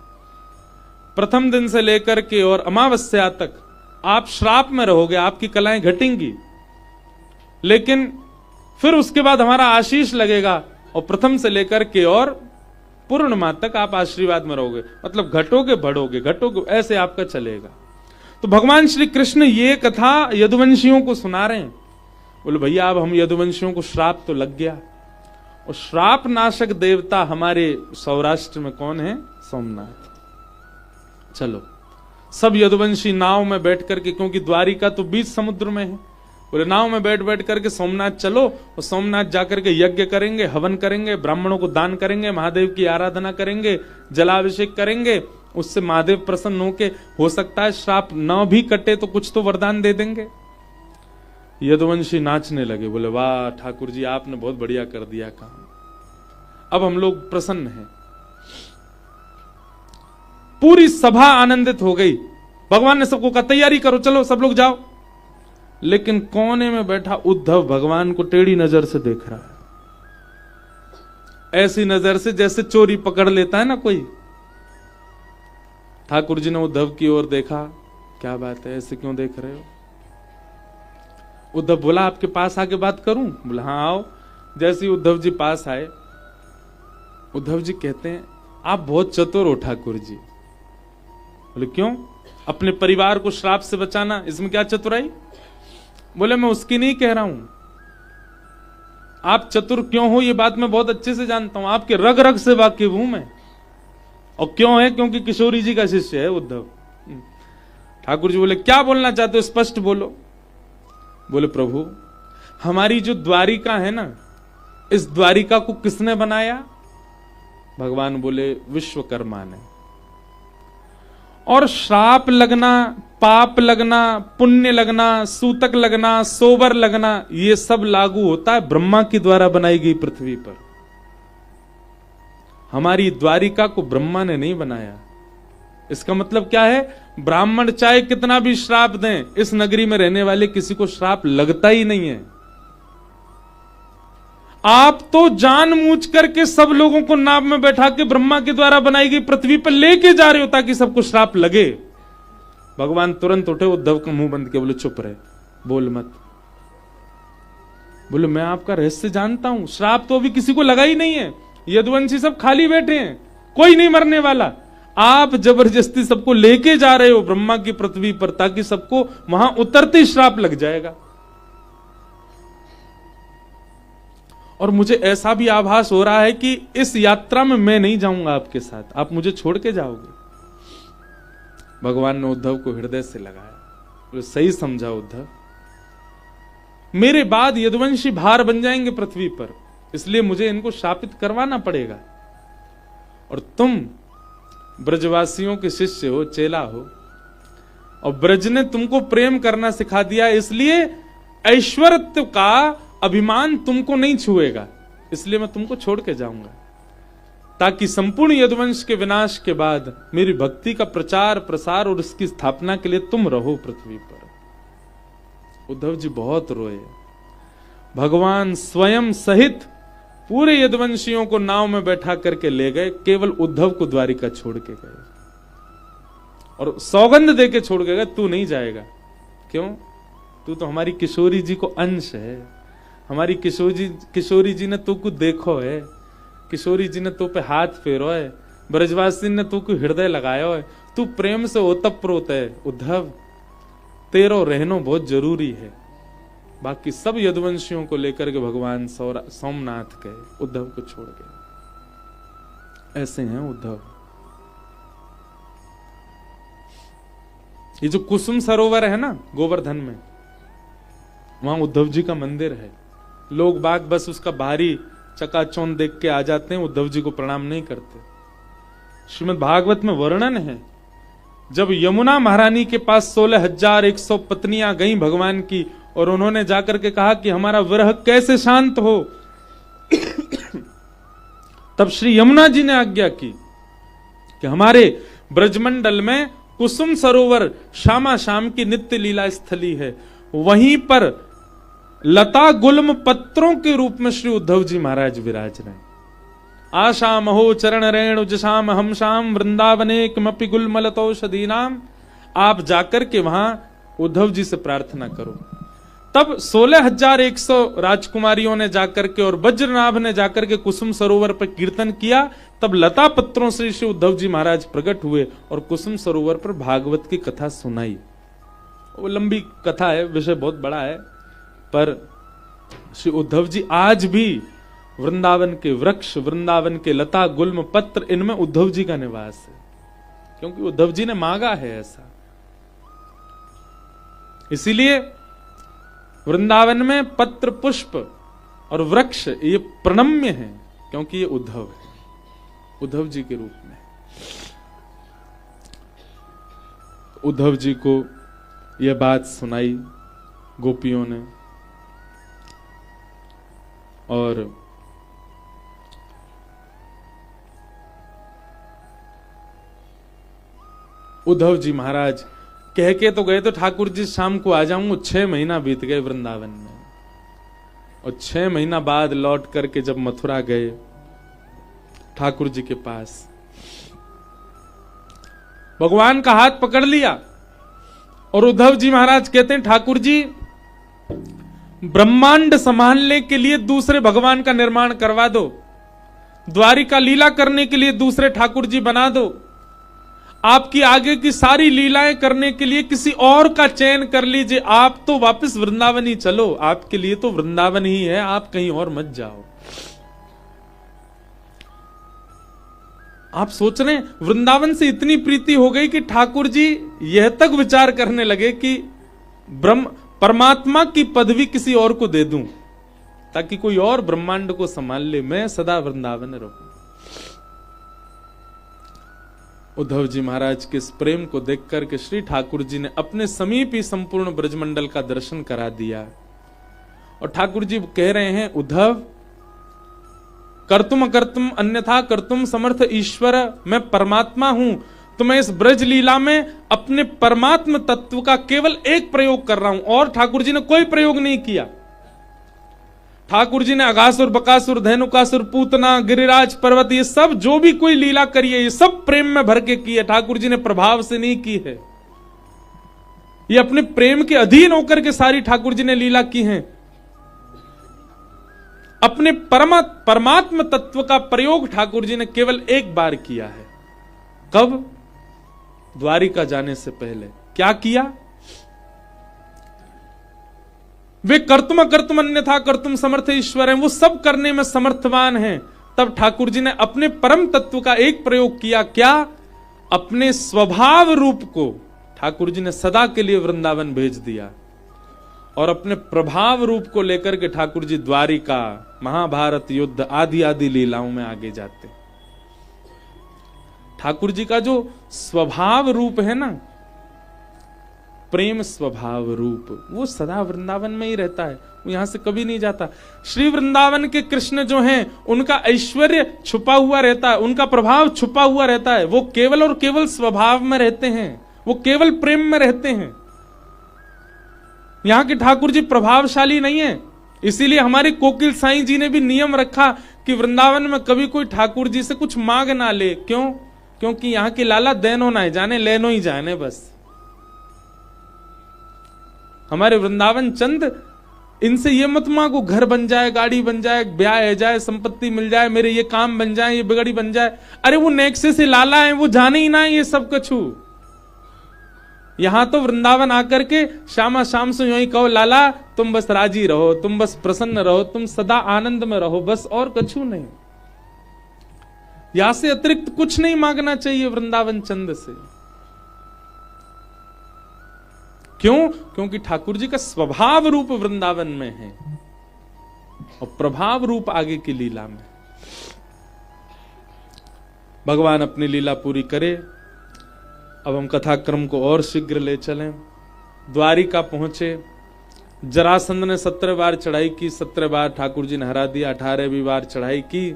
प्रथम दिन से लेकर के और अमावस्या तक आप श्राप में रहोगे, आपकी कलाएं घटेंगी, लेकिन फिर उसके बाद हमारा आशीष लगेगा, और प्रथम से लेकर के और पूर्णिमा तक आप आशीर्वाद में रहोगे। मतलब घटोगे बढ़ोगे, घटोगे, ऐसे आपका चलेगा। तो भगवान श्री कृष्ण ये कथा यदुवंशियों को सुना रहे हैं। बोले भैया, अब हम यदुवंशियों को श्राप तो लग गया, और श्राप नाशक देवता हमारे सौराष्ट्र में कौन है? सोमनाथ। चलो सब यदुवंशी नाव में बैठ करके, क्योंकि द्वारिका तो बीच समुद्र में है, बोले नाव में बैठ बैठ करके सोमनाथ चलो, और सोमनाथ जाकर के यज्ञ करेंगे, हवन करेंगे, ब्राह्मणों को दान करेंगे, महादेव की आराधना करेंगे, जलाभिषेक करेंगे, उससे महादेव प्रसन्न होके, हो सकता है श्राप न भी कटे तो कुछ तो वरदान दे देंगे। यदुवंशी नाचने लगे, बोले वाह ठाकुर जी आपने बहुत बढ़िया कर दिया काम, अब हम लोग प्रसन्न हैं। पूरी सभा आनंदित हो गई। भगवान ने सबको कहा तैयारी करो, चलो सब लोग जाओ। लेकिन कोने में बैठा उद्धव भगवान को टेढ़ी नजर से देख रहा है, ऐसी नजर से जैसे चोरी पकड़ लेता है ना कोई। ठाकुर जी ने उद्धव की ओर देखा, क्या बात है ऐसे क्यों देख रहे हो? उद्धव बोला आपके पास आके बात करूं? बोला हाँ आओ। जैसे ही उद्धव जी पास आए, उद्धव जी कहते हैं आप बहुत चतुर हो ठाकुर जी। बोले क्यों? अपने परिवार को श्राप से बचाना, इसमें क्या चतुराई? बोले मैं उसकी नहीं कह रहा हूं, आप चतुर क्यों हो ये बात मैं बहुत अच्छे से जानता हूं, आपके रग रग से वाकिफ हूं मैं। और क्यों है? क्योंकि किशोरी जी का शिष्य है उद्धव। ठाकुर जी बोले क्या बोलना चाहते हो, स्पष्ट बोलो। बोले प्रभु हमारी जो द्वारिका है ना, इस द्वारिका को किसने बनाया? भगवान बोले विश्वकर्मा ने। और श्राप लगना, पाप लगना, पुण्य लगना, सूतक लगना, सोबर लगना, ये सब लागू होता है ब्रह्मा के द्वारा बनाई गई पृथ्वी पर। हमारी द्वारिका को ब्रह्मा ने नहीं बनाया। इसका मतलब क्या है? ब्राह्मण चाहे कितना भी श्राप दें, इस नगरी में रहने वाले किसी को श्राप लगता ही नहीं है। आप तो जानबूझ करके सब लोगों को नाव में बैठा के ब्रह्मा के द्वारा बनाई गई पृथ्वी पर लेके जा रहे हो ताकि सबको श्राप लगे। भगवान तुरंत उठे, उद्धव का मुंह बंद किया, बोले चुप रहे, बोल मत। बोले मैं आपका रहस्य जानता हूं, श्राप तो अभी किसी को लगा ही नहीं है, यदुवंशी सब खाली बैठे हैं, कोई नहीं मरने वाला। आप जबरदस्ती सबको लेके जा रहे हो ब्रह्मा की पृथ्वी पर ताकि सबको वहां उतरते श्राप लग जाएगा। और मुझे ऐसा भी आभास हो रहा है कि इस यात्रा में मैं नहीं जाऊंगा आपके साथ, आप मुझे छोड़ के जाओगे। भगवान ने उद्धव को हृदय से लगाया, बोले सही समझा उद्धव, मेरे बाद यदुवंशी भार बन जाएंगे पृथ्वी पर, इसलिए मुझे इनको शापित करवाना पड़ेगा। और तुम ब्रजवासियों के शिष्य हो, चेला हो, और ब्रज ने तुमको प्रेम करना सिखा दिया, इसलिए ऐश्वर्य का अभिमान तुमको नहीं छुएगा, इसलिए मैं तुमको छोड़ के जाऊंगा ताकि संपूर्ण यदुवंश के विनाश के बाद मेरी भक्ति का प्रचार प्रसार और उसकी स्थापना के लिए तुम रहो पृथ्वी पर। उद्धव जी बहुत रोए। भगवान स्वयं सहित पूरे यदुवंशियों को नाव में बैठा करके ले गए, केवल उद्धव को द्वारिका छोड़ के गए और सौगंध दे के छोड़ के गए, तू नहीं जाएगा। क्यों? तू तो हमारी किशोरी जी को अंश है, हमारी किशोरी जी ने तू को देखो है, किशोरी जी ने तू पे हाथ फेरो है, ब्रजवासी ने तू को हृदय लगायो है, तू प्रेम से ओतप्रोत है। उद्धव तेरो रहनो बहुत जरूरी है। बाकी सब यदुवंशियों को लेकर के भगवान सोमनाथ गए, उद्धव को छोड़ गए। ऐसे हैं उद्धव। ये जो कुसुम सरोवर है ना गोवर्धन में, वहां उद्धव जी का मंदिर है। लोग बाग बस उसका बाहरी चकाचौंध देख के आ जाते हैं, उद्धव जी को प्रणाम नहीं करते। श्रीमद् भागवत में वर्णन है, जब यमुना महारानी के पास 16,100 पत्नियां गईं भगवान की, और उन्होंने जाकर के कहा कि हमारा विरह कैसे शांत हो, तब श्री यमुना जी ने आज्ञा की कि हमारे ब्रजमंडल में कुसुम सरोवर श्यामा श्याम की नित्य लीला स्थली है, वहीं पर लता गुल्म पत्रों के रूप में श्री उद्धव जी महाराज विराज रहे। आशा महो चरण रेणु जशाम हम शाम वृंदावने किमपि गुल्मलतौषधीनाम। आप जाकर के वहां उद्धव जी से प्रार्थना करो। तब 16,100 राजकुमारियों ने जाकर के और वज्रनाभ ने जाकर के कुसुम सरोवर पर कीर्तन किया। तब लता पत्रों से श्री उद्धव जी महाराज प्रकट हुए और कुसुम सरोवर पर भागवत की कथा सुनाई। वो लंबी कथा है, विषय बहुत बड़ा है, पर श्री उद्धव जी आज भी वृंदावन के वृक्ष, वृंदावन के लता गुल्म पत्र, इनमें उद्धव जी का निवास है, क्योंकि उद्धव जी ने मांगा है ऐसा। इसीलिए वृंदावन में पत्र पुष्प और वृक्ष ये प्रणम्य हैं, क्योंकि ये उद्धव है, उद्धव जी के रूप में। उद्धव जी को यह बात सुनाई गोपियों ने, और उद्धव जी महाराज कह के तो गए तो ठाकुर जी शाम को आ जाऊंगा। 6 महीना बीत गए वृंदावन में, और 6 महीना बाद लौट करके जब मथुरा गए ठाकुर जी के पास, भगवान का हाथ पकड़ लिया और उद्धव जी महाराज कहते हैं ठाकुर जी ब्रह्मांड संभालने के लिए दूसरे भगवान का निर्माण करवा दो, द्वारिका लीला करने के लिए दूसरे ठाकुर जी बना दो, आपकी आगे की सारी लीलाएं करने के लिए किसी और का चयन कर लीजिए, आप तो वापस वृंदावन ही चलो, आपके लिए तो वृंदावन ही है, आप कहीं और मत जाओ। आप सोच रहे हैं वृंदावन से इतनी प्रीति हो गई कि ठाकुर जी यह तक विचार करने लगे कि परमात्मा की पदवी किसी और को दे दूं ताकि कोई और ब्रह्मांड को संभाल ले, मैं सदा वृंदावन रहूं। उद्धव जी महाराज के इस प्रेम को देख करके श्री ठाकुर जी ने अपने समीप ही संपूर्ण ब्रजमंडल का दर्शन करा दिया। और ठाकुर जी कह रहे हैं उद्धव कर्तुम अकर्तुम अन्यथा कर्तुम समर्थ ईश्वर, मैं परमात्मा हूं, तो मैं इस ब्रज लीला में अपने परमात्म तत्व का केवल एक प्रयोग कर रहा हूं, और ठाकुर जी ने कोई प्रयोग नहीं किया। ठाकुर जी ने अगासुर, बकासुर, धेनुकासुर, पूतना, गिरिराज पर्वत, ये सब जो भी कोई लीला करी है ये सब प्रेम में भर के की है, ठाकुर जी ने प्रभाव से नहीं की है। ये अपने प्रेम के अधीन होकर के सारी ठाकुर जी ने लीला की है। अपने परमात्म तत्व का प्रयोग ठाकुर जी ने केवल एक बार किया है। कब? द्वारिका जाने से पहले। क्या किया? वे कर्तुम अकर्तुम अन्यथा कर्तुम समर्थ ईश्वर हैं, वो सब करने में समर्थवान हैं। तब ठाकुर जी ने अपने परम तत्व का एक प्रयोग किया। क्या? अपने स्वभाव रूप को ठाकुर जी ने सदा के लिए वृंदावन भेज दिया, और अपने प्रभाव रूप को लेकर के ठाकुर जी द्वारिका, महाभारत युद्ध आदि आदि लीलाओं में आगे जाते। ठाकुर जी का जो स्वभाव रूप है ना, प्रेम स्वभाव रूप, वो सदा वृंदावन में ही रहता है, वो यहां से कभी नहीं जाता। श्री वृंदावन के कृष्ण जो हैं उनका ऐश्वर्य छुपा हुआ रहता है, उनका प्रभाव छुपा हुआ रहता है, वो केवल और केवल स्वभाव में रहते हैं, वो केवल प्रेम में रहते हैं। यहां के ठाकुर जी प्रभावशाली नहीं है, इसीलिए हमारे कोकिल साईं जी ने भी नियम रखा कि वृंदावन में कभी कोई ठाकुर जी से कुछ मांग ना ले। क्यों? क्योंकि यहां के लाला देनो ना जाने, लेनो ही जाने बस। हमारे वृंदावन चंद इनसे ये मत मांगो घर बन जाए, गाड़ी बन जाए, ब्याह हो जाए, संपत्ति मिल जाए, मेरे ये काम बन जाए, ये बिगड़ी बन जाए। अरे वो नेक्से से लाला है, वो जाने ही ना ये सब कछु। यहां तो वृंदावन आकर के श्यामा शाम से यूं ही कहो लाला तुम बस राजी रहो, तुम बस प्रसन्न रहो, तुम सदा आनंद में रहो, बस और कछु नहीं। यहां से अतिरिक्त कुछ नहीं मांगना चाहिए वृंदावन चंद से। क्यों? क्योंकि ठाकुर जी का स्वभाव रूप वृंदावन में है और प्रभाव रूप आगे की लीला में। भगवान अपनी लीला पूरी करे। अब हम कथाक्रम को और शीघ्र ले चलें। द्वारिका पहुंचे, जरासंध ने 17 बार चढ़ाई की, 17 बार ठाकुर जी ने हरा दिया, 18वीं बार चढ़ाई की।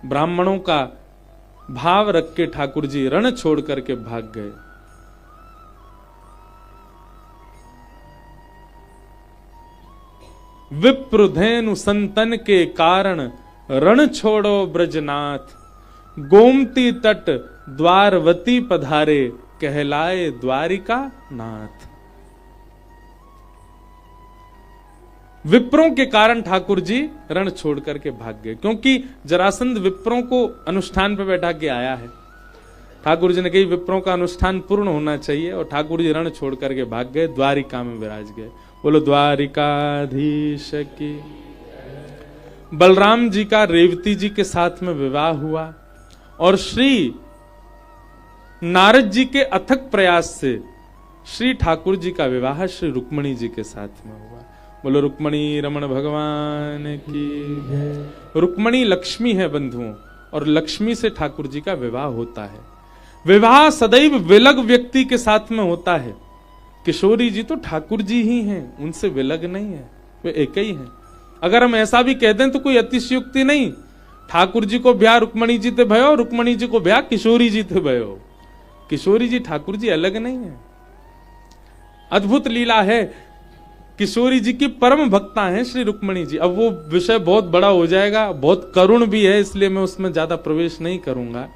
ब्राह्मणों का भाव रख के ठाकुर जी रण छोड़ करके भाग गए। विप्रधेनु संतन के कारण रण छोड़ो ब्रजनाथ, गोमती तट द्वारवती पधारे, कहलाए द्वारिका नाथ। विप्रों के कारण ठाकुर जी रण छोड़ करके भाग गए, क्योंकि जरासंध विप्रों को अनुष्ठान पे बैठा के आया है। ठाकुर जी ने कही विप्रों का अनुष्ठान पूर्ण होना चाहिए, और ठाकुर जी रण छोड़ करके भाग गए, द्वारिका में विराज गए। बोलो द्वारिकाधीश की। बलराम जी का रेवती जी के साथ में विवाह हुआ, और श्री नारद जी के अथक प्रयास से श्री ठाकुर जी का विवाह श्री रुक्मणी जी के साथ में हुआ। बोलो रुक्मणी रमण भगवान की जय। रुक्मणी लक्ष्मी है बंधुओं, और लक्ष्मी से ठाकुर जी का विवाह होता है। विवाह सदैव विलग व्यक्ति के साथ में होता है। किशोरी जी तो ठाकुर जी ही हैं, उनसे विलग नहीं है, वे एक ही हैं। अगर हम ऐसा भी कह दें तो कोई अतिशयोक्ति नहीं। ठाकुर जी को ब्याह रुक्मणी जी ते भयो, रुक्मणी जी को ब्याह किशोरी जी ते भयो। किशोरी जी ठाकुर जी अलग नहीं है। अद्भुत लीला है। किशोरी जी की परम भक्ता हैं श्री रुक्मणी जी। अब वो विषय बहुत बड़ा हो जाएगा, बहुत करुण भी है, इसलिए मैं उसमें ज्यादा प्रवेश नहीं करूंगा।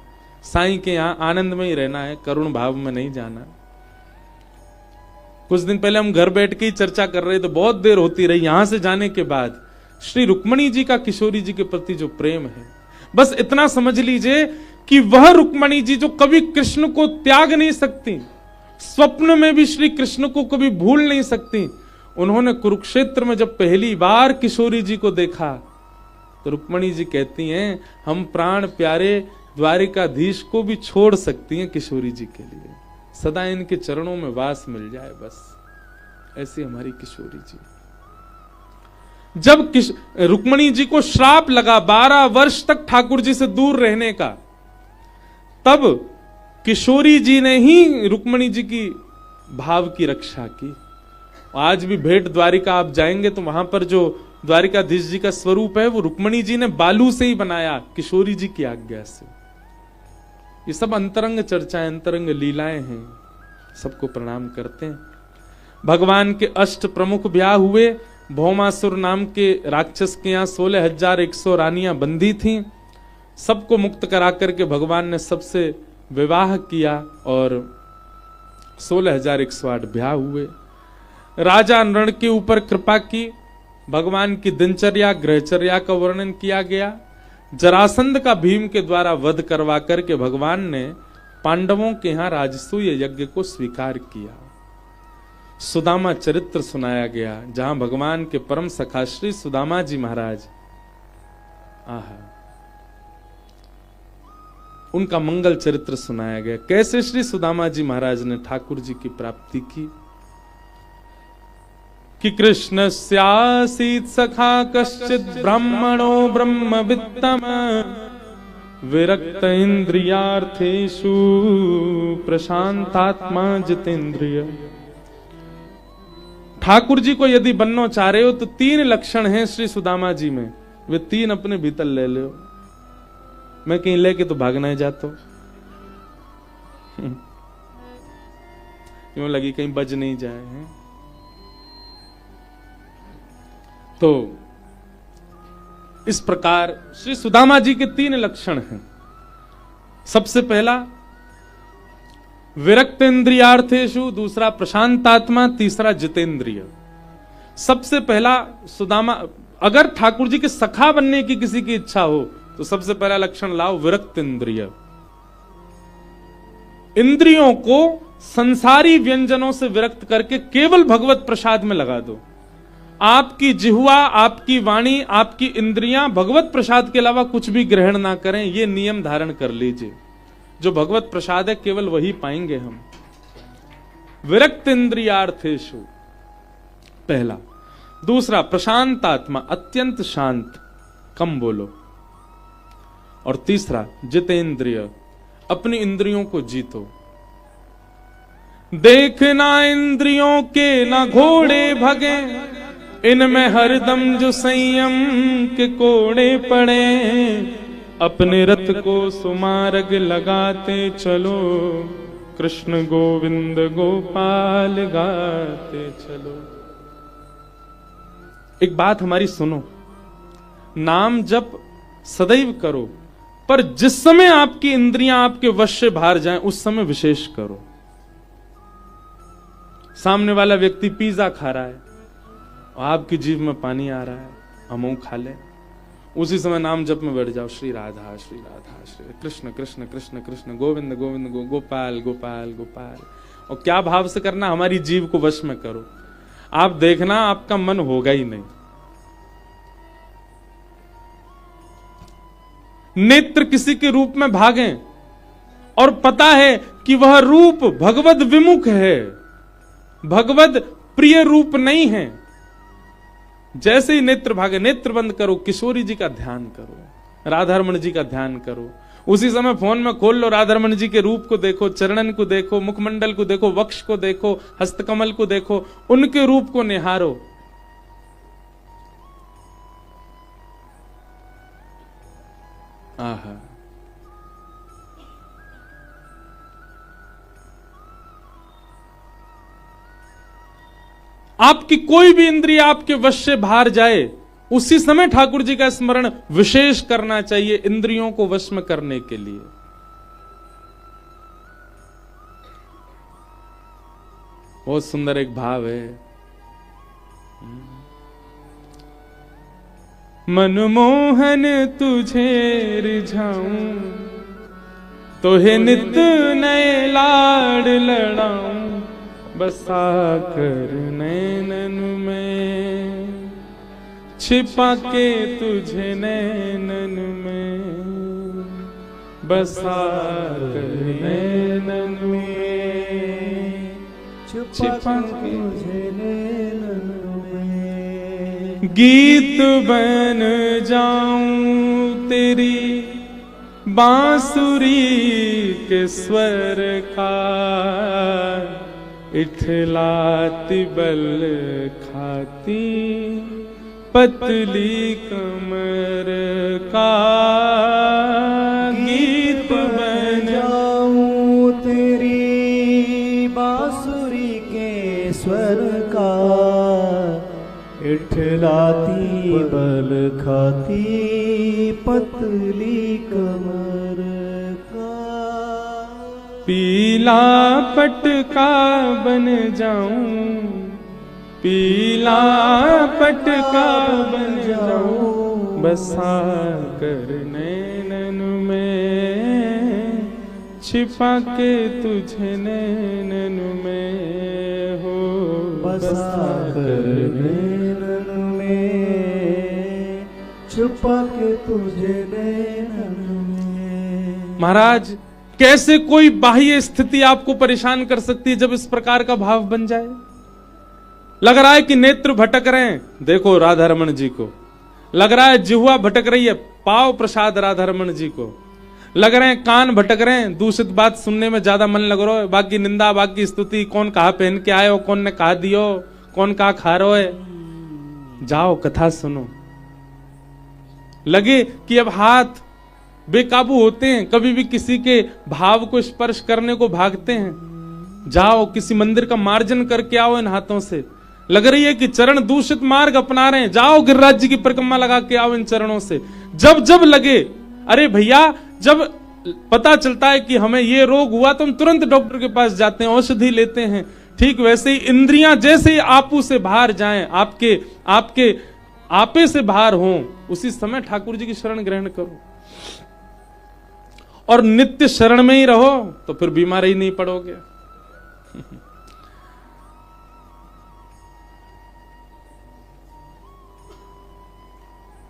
साईं के यहां आनंद में ही रहना है, करुण भाव में नहीं जाना। कुछ दिन पहले हम घर बैठ के ही चर्चा कर रहे थे, बहुत देर होती रही। यहां से जाने के बाद श्री रुक्मणी जी का किशोरी जी के प्रति जो प्रेम है, बस इतना समझ लीजिए कि वह रुक्मणी जी जो कभी कृष्ण को त्याग नहीं सकती, स्वप्न में भी श्री कृष्ण को कभी भूल नहीं सकती, उन्होंने कुरुक्षेत्र में जब पहली बार किशोरी जी को देखा तो रुक्मणी जी कहती हैं, हम प्राण प्यारे द्वारिकाधीश को भी छोड़ सकती हैं किशोरी जी के लिए, सदा इनके चरणों में वास मिल जाए बस। ऐसी हमारी किशोरी जी। जब रुक्मणी जी को श्राप लगा 12 वर्ष तक ठाकुर जी से दूर रहने का, तब किशोरी जी ने ही रुक्मणी जी की भाव की रक्षा की। आज भी भेंट द्वारिका आप जाएंगे तो वहां पर जो द्वारिकाधीश जी का स्वरूप है वो रुक्मणी जी ने बालू से ही बनाया, किशोरी जी की आज्ञा से। ये सब अंतरंग चर्चाएं, अंतरंग लीलाएं हैं, सबको प्रणाम करते हैं। भगवान के अष्ट प्रमुख ब्याह हुए। भौमासुर नाम के राक्षस के यहाँ 16,100 रानियां बंदी थीं। सबको मुक्त करा करके भगवान ने सबसे विवाह किया और 16,108 ब्याह हुए। राजा नृण के ऊपर कृपा की। भगवान की दिनचर्या गृहचर्या का वर्णन किया गया। जरासंध का भीम के द्वारा वध करवा करके भगवान ने पांडवों के यहां राजसूय यज्ञ को स्वीकार किया। सुदामा चरित्र सुनाया गया, जहां भगवान के परम सखा श्री सुदामा जी महाराज, आहा, उनका मंगल चरित्र सुनाया गया। कैसे श्री सुदामा जी महाराज ने ठाकुर जी की प्राप्ति की। कि कृष्ण स्यासीत सखा कश्चित ब्राह्मणो ब्रह्मवित्तम विरक्त इंद्रियार्थेषु प्रशांतात्मा जितेंद्रिय। ठाकुर जी को यदि बनना चाह रहे हो तो 3 लक्षण हैं श्री सुदामा जी में, वे 3 अपने भीतर ले लो। मैं कहीं लेके तो भागना ही जाता यूं लगी कहीं बज नहीं जाए हैं। तो इस प्रकार श्री सुदामा जी के 3 लक्षण हैं। सबसे पहला विरक्त इंद्रियार्थेषु, दूसरा प्रशांतात्मा, तीसरा जितेंद्रिय। सबसे पहला सुदामा, अगर ठाकुर जी के सखा बनने की किसी की इच्छा हो तो सबसे पहला लक्षण लाओ विरक्त इंद्रिय। इंद्रियों को संसारी व्यंजनों से विरक्त करके केवल भगवत प्रसाद में लगा दो। आपकी जिह्वा, आपकी वाणी, आपकी इंद्रियां भगवत प्रसाद के अलावा कुछ भी ग्रहण ना करें, यह नियम धारण कर लीजिए। जो भगवत प्रसाद है केवल वही पाएंगे हम। विरक्त इंद्रियार्थेषु पहला। दूसरा प्रशांत आत्मा, अत्यंत शांत, कम बोलो। और तीसरा जितेंद्रिय, अपनी इंद्रियों को जीतो। देखना इंद्रियों के ना घोड़े भगे, इनमें हरदम जो संयम के कोड़े पड़े, अपने रथ को सुमार्ग लगाते चलो, कृष्ण गोविंद गोपाल गाते चलो। एक बात हमारी सुनो, नाम जप सदैव करो, पर जिस समय आपकी इंद्रियां आपके वश से बाहर जाएं उस समय विशेष करो। सामने वाला व्यक्ति पिज्जा खा रहा है और आपकी जीभ में पानी आ रहा है, हम खा ले, उसी समय नाम जप में बैठ जाओ, श्री राधा श्री राधा श्री कृष्ण कृष्ण कृष्ण कृष्ण गोविंद गोविंद गोपाल गोपाल गोपाल। और क्या भाव से करना, हमारी जीभ को वश में करो। आप देखना आपका मन होगा ही नहीं। नेत्र किसी के रूप में भागें और पता है कि वह रूप भगवद विमुख है, भगवद प्रिय रूप नहीं है, जैसे ही नेत्र भागे, नेत्र बंद करो, किशोरी जी का ध्यान करो, राधारमण जी का ध्यान करो। उसी समय फोन में खोल लो, राधारमण जी के रूप को देखो, चरणन को देखो, मुखमंडल को देखो, वक्ष को देखो, हस्तकमल को देखो, उनके रूप को निहारो। आपकी कोई भी इंद्रिय आपके वश से बाहर जाए, उसी समय ठाकुर जी का स्मरण विशेष करना चाहिए इंद्रियों को वश में करने के लिए। बहुत सुंदर एक भाव है। मनमोहन तुझे रिझाऊं, तोहे नित नए लाड लड़ाऊं, बसा कर नैनन में, छिपा के तुझे नैनन में, बसा कर नैनन में, छिपा के तुझे नैनन में। गीत बन जाऊं तेरी बांसुरी के स्वर का, इठलाती बल खाती पतली कमर का। गीत बन जाऊं तेरी बांसुरी के स्वर का, इठलाती बल खाती पतली कमर का। पीला पटका बन जाऊं, पीला पटका बन जाऊं, बसा कर नैनन में, छिपा के तुझे नैनन में हो, बसा कर नैनन में, छुपा के तुझे नैनन में। महाराज, कैसे कोई बाह्य स्थिति आपको परेशान कर सकती है जब इस प्रकार का भाव बन जाए? लग रहा है कि नेत्र भटक रहे हैं, देखो राधा रमन जी को। लग रहा है जिह्वा भटक रही है, पाओ प्रसाद राधा रमन जी को। लग रहे हैं कान भटक रहे हैं, दूषित बात सुनने में ज्यादा मन लग रहा है, बाकी निंदा बाकी स्तुति, कौन कहा पहन के आए हो, कौन ने कहा दियो, कौन कहा खा रहे है, जाओ कथा सुनो। लगे कि अब हाथ बेकाबू होते हैं, कभी भी किसी के भाव को स्पर्श करने को भागते हैं, जाओ किसी मंदिर का मार्जन करके आओ इन हाथों से। लग रही है कि चरण दूषित मार्ग अपना रहे हैं, जाओ गिरिराज जी की परिक्रमा लगा के आओ इन चरणों से। जब जब लगे, अरे भैया, जब पता चलता है कि हमें ये रोग हुआ तो हम तुरंत डॉक्टर के पास जाते हैं, औषधि लेते हैं। ठीक वैसे ही इंद्रियां जैसे ही आपू से बाहर जाएं, आपके आपे से बाहर हों, उसी समय ठाकुर जी की शरण ग्रहण करो और नित्य शरण में ही रहो, तो फिर बीमार ही नहीं पड़ोगे।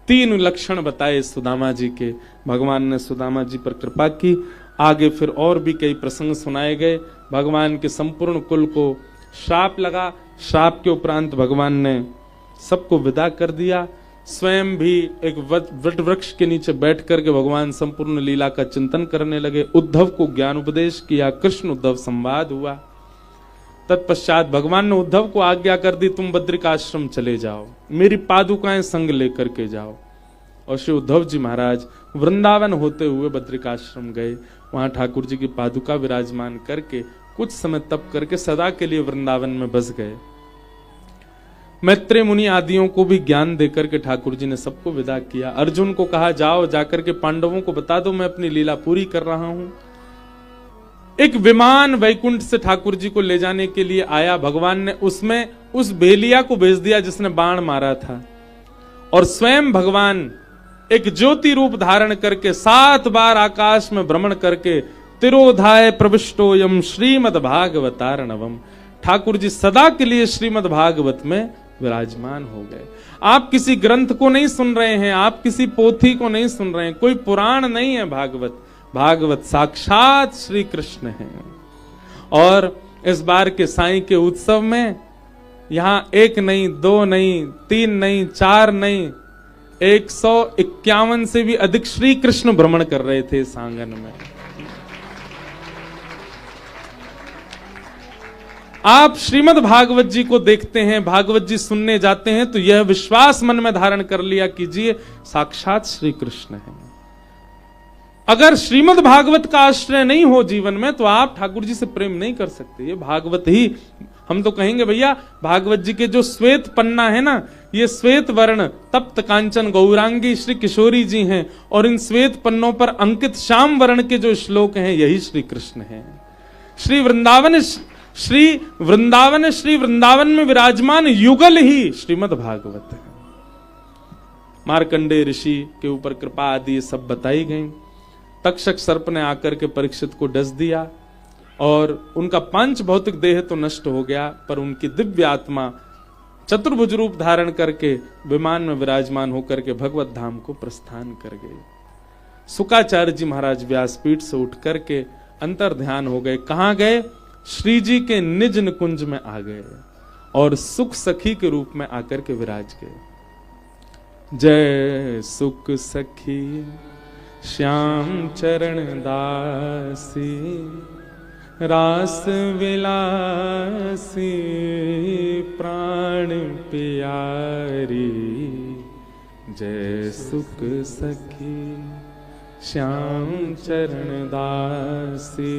तीन लक्षण बताए सुदामा जी के, भगवान ने सुदामा जी पर कृपा की। आगे फिर और भी कई प्रसंग सुनाए गए। भगवान के संपूर्ण कुल को श्राप लगा, श्राप के उपरांत भगवान ने सबको विदा कर दिया। स्वयं भी एक वट वृक्ष के नीचे बैठ करके भगवान संपूर्ण लीला का चिंतन करने लगे। उद्धव को ज्ञान उपदेश किया, कृष्ण उद्धव संवाद हुआ। तत्पश्चात भगवान ने उद्धव को आज्ञा कर दी, तुम बद्रिकाश्रम चले जाओ, मेरी पादुकाएं संग लेकर के जाओ। और श्री उद्धव जी महाराज वृंदावन होते हुए बद्रिकाश्रम गए। वहां ठाकुर जी की पादुका विराजमान करके कुछ समय तप करके सदा के लिए वृंदावन में बस गए। मैत्रेय मुनि आदियों को भी ज्ञान देकर के ठाकुर जी ने सबको विदा किया। अर्जुन को कहा, जाओ जाकर के पांडवों को बता दो मैं अपनी लीला पूरी कर रहा हूं। एक विमान वैकुंठ से ठाकुर जी को ले जाने के लिए आया। भगवान ने उसमें उस बेलिया को भेज दिया जिसने बाण मारा था, और स्वयं भगवान एक ज्योति रूप धारण करके 7 बार आकाश में भ्रमण करके तिरोधाय प्रविष्टोयम श्रीमद् भागवतार्णवम, ठाकुर जी सदा के लिए श्रीमद् भागवत में विराजमान हो गए। आप किसी ग्रंथ को नहीं सुन रहे हैं, आप किसी पोथी को नहीं सुन रहे हैं, कोई पुराण नहीं है भागवत। भागवत साक्षात श्री कृष्ण है। और इस बार के साईं के उत्सव में यहां 1 नहीं, 2 नहीं, 3 नहीं, 4 नहीं, 151 से भी अधिक श्री कृष्ण भ्रमण कर रहे थे इस आंगन में। आप श्रीमद् भागवत जी को देखते हैं, भागवत जी सुनने जाते हैं, तो यह विश्वास मन में धारण कर लिया कीजिए साक्षात श्री कृष्ण है। अगर श्रीमद् भागवत का आश्रय नहीं हो जीवन में तो आप ठाकुर जी से प्रेम नहीं कर सकते। ये भागवत ही, हम तो कहेंगे भैया भागवत जी के जो श्वेत पन्ना है ना, ये श्वेत वर्ण तप्त कांचन गौरांगी श्री किशोरी जी हैं, और इन श्वेत पन्नों पर अंकित श्याम वर्ण के जो श्लोक हैं यही श्री कृष्ण हैं। श्री वृंदावन में विराजमान युगल ही श्रीमद् भागवत है। मार्कंडेय ऋषि के ऊपर कृपा आदि ये सब बताई गई। तक्षक सर्प ने आकर के परीक्षित को डस दिया और उनका पंच भौतिक देह तो नष्ट हो गया, पर उनकी दिव्य आत्मा चतुर्भुज रूप धारण करके विमान में विराजमान होकर के भगवत धाम को प्रस्थान कर गए। शुकाचार्य जी महाराज व्यासपीठ से उठ करके अंतर ध्यान हो गए। कहां गए? श्री जी के निज निकुंज में आ गए और सुख सखी के रूप में आकर के विराज गए। जय सुख सखी श्याम चरण दासी, रास विलासी प्राण प्यारी। जय सुख सखी श्याम चरण दासी,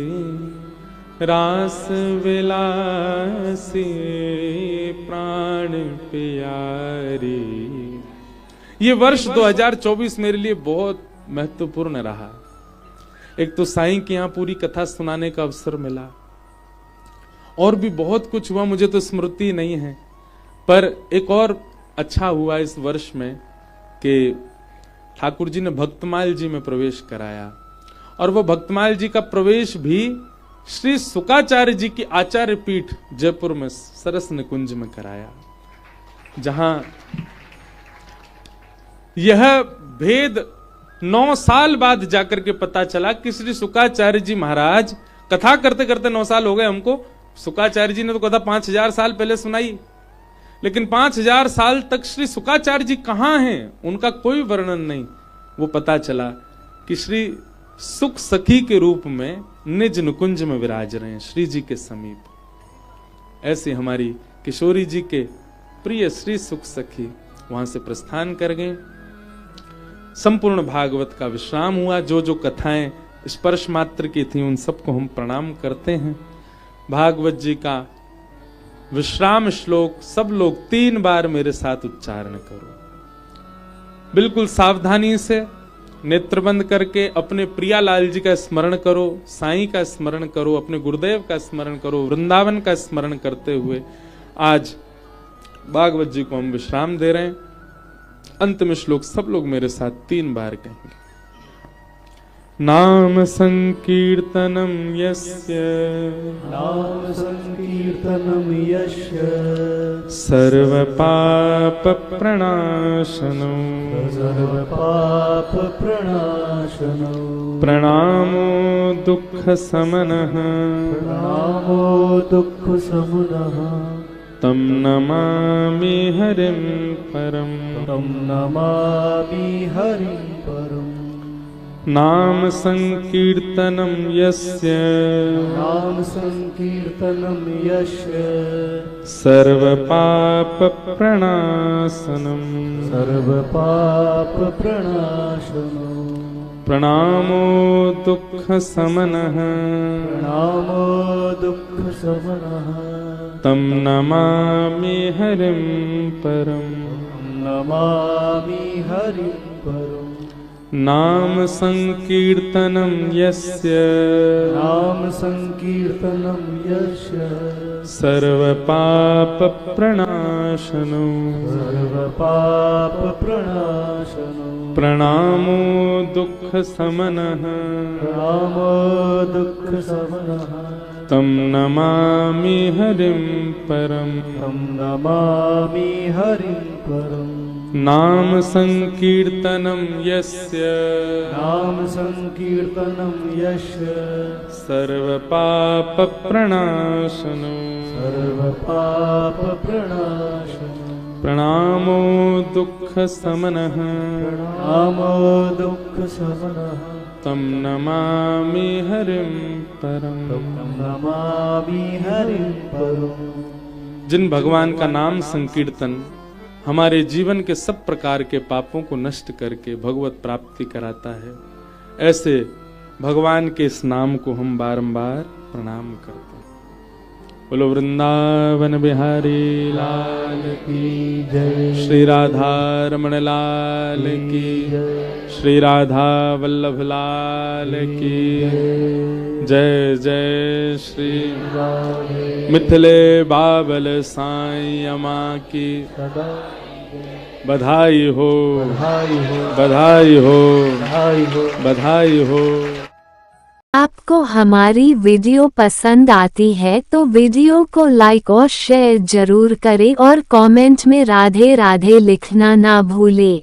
रास विलासी प्राण प्यारी। ये वर्ष 2024 मेरे लिए बहुत महत्वपूर्ण रहा। एक तो साईं की यहां पूरी कथा सुनाने का अवसर मिला, और भी बहुत कुछ हुआ, मुझे तो स्मृति नहीं है। पर एक और अच्छा हुआ इस वर्ष में कि ठाकुर जी ने भक्तमाल जी में प्रवेश कराया, और वो भक्तमाल जी का प्रवेश भी श्री शुकाचार्य जी की आचार्य पीठ जयपुर में सरस निकुंज में कराया, जहां यह भेद 9 साल बाद जाकर के पता चला कि श्री शुकाचार्य जी महाराज, कथा करते करते 9 साल हो गए हमको। शुकाचार्य जी ने तो कथा 5000 साल पहले सुनाई, लेकिन 5000 साल तक श्री शुकाचार्य जी कहां हैं उनका कोई वर्णन नहीं। वो पता चला कि श्री सुख सखी के रूप में निज निकुंज में विराज रहे हैं, श्री जी के समीप। ऐसे हमारी किशोरी जी के प्रिय श्री सुख सखी वहां से प्रस्थान कर गए। संपूर्ण भागवत का विश्राम हुआ। जो जो कथाएं स्पर्श मात्र की थी उन सबको हम प्रणाम करते हैं। भागवत जी का विश्राम श्लोक सब लोग 3 बार मेरे साथ उच्चारण करो। बिल्कुल सावधानी से नेत्र बंद करके अपने प्रियालाल जी का स्मरण करो, साईं का स्मरण करो, अपने गुरुदेव का स्मरण करो, वृंदावन का स्मरण करते हुए आज भागवत जी को हम विश्राम दे रहे हैं। अंतिम श्लोक सब लोग मेरे साथ 3 बार कहेंगे। नाम संकीर्तनम यस्य, नाम संकीर्तनम यस्य, सर्व पाप प्रणाशनो, सर्व पाप प्रणाशनो, प्रणामो दुख समनः, प्रणामो दुख समनः, तम नमामि हरिं परम, तम नमामि हरिं परम। नाम संकीर्तनम यस्य, नाम संकीर्तनम यस्य, सर्व पाप प्रणाशनम, सर्व पाप प्रणाशनो, प्रणामो दुख समनः, प्रणामो दुख समनः, तम नमामि हरिं परम, नमामि हरिं परम। नाम संकीर्तनम यस्य, नाम संकीर्तनम यस्य, सर्व पाप प्रणाशनो, सर्व पाप प्रणाशनो, प्रणामो दुख समनः, प्रणामो दुख समनः, तम नमामि हरिं परम, तम नमामि हरिं परम। नाम संकीर्तनम यस्य, नाम संकीर्तनम यस्य, सर्व पाप प्रणाशनो, सर्व पाप प्रणाशनो, प्रणामो दुख समनः, प्रणामो दुख समनः, तम नमामि हरिं परम। तम नमामि हरिं परम। जिन भगवान का नाम संकीर्तन हमारे जीवन के सब प्रकार के पापों को नष्ट करके भगवत प्राप्ति कराता है, ऐसे भगवान के इस नाम को हम बारंबार प्रणाम करते हैं। बोलो वृंदावन बिहारी लाल की जय। श्री राधा रमण लाल की श्री राधा वल्लभ लाल की जय जय श्री राधे मिथिले बाबल साईं अमा की सदा बधाई हो बधाई हो बधाई हो बधाई हो। बधाई हो। आपको हमारी वीडियो पसंद आती है तो वीडियो को लाइक और शेयर जरूर करें और कमेंट में राधे राधे लिखना ना भूलें।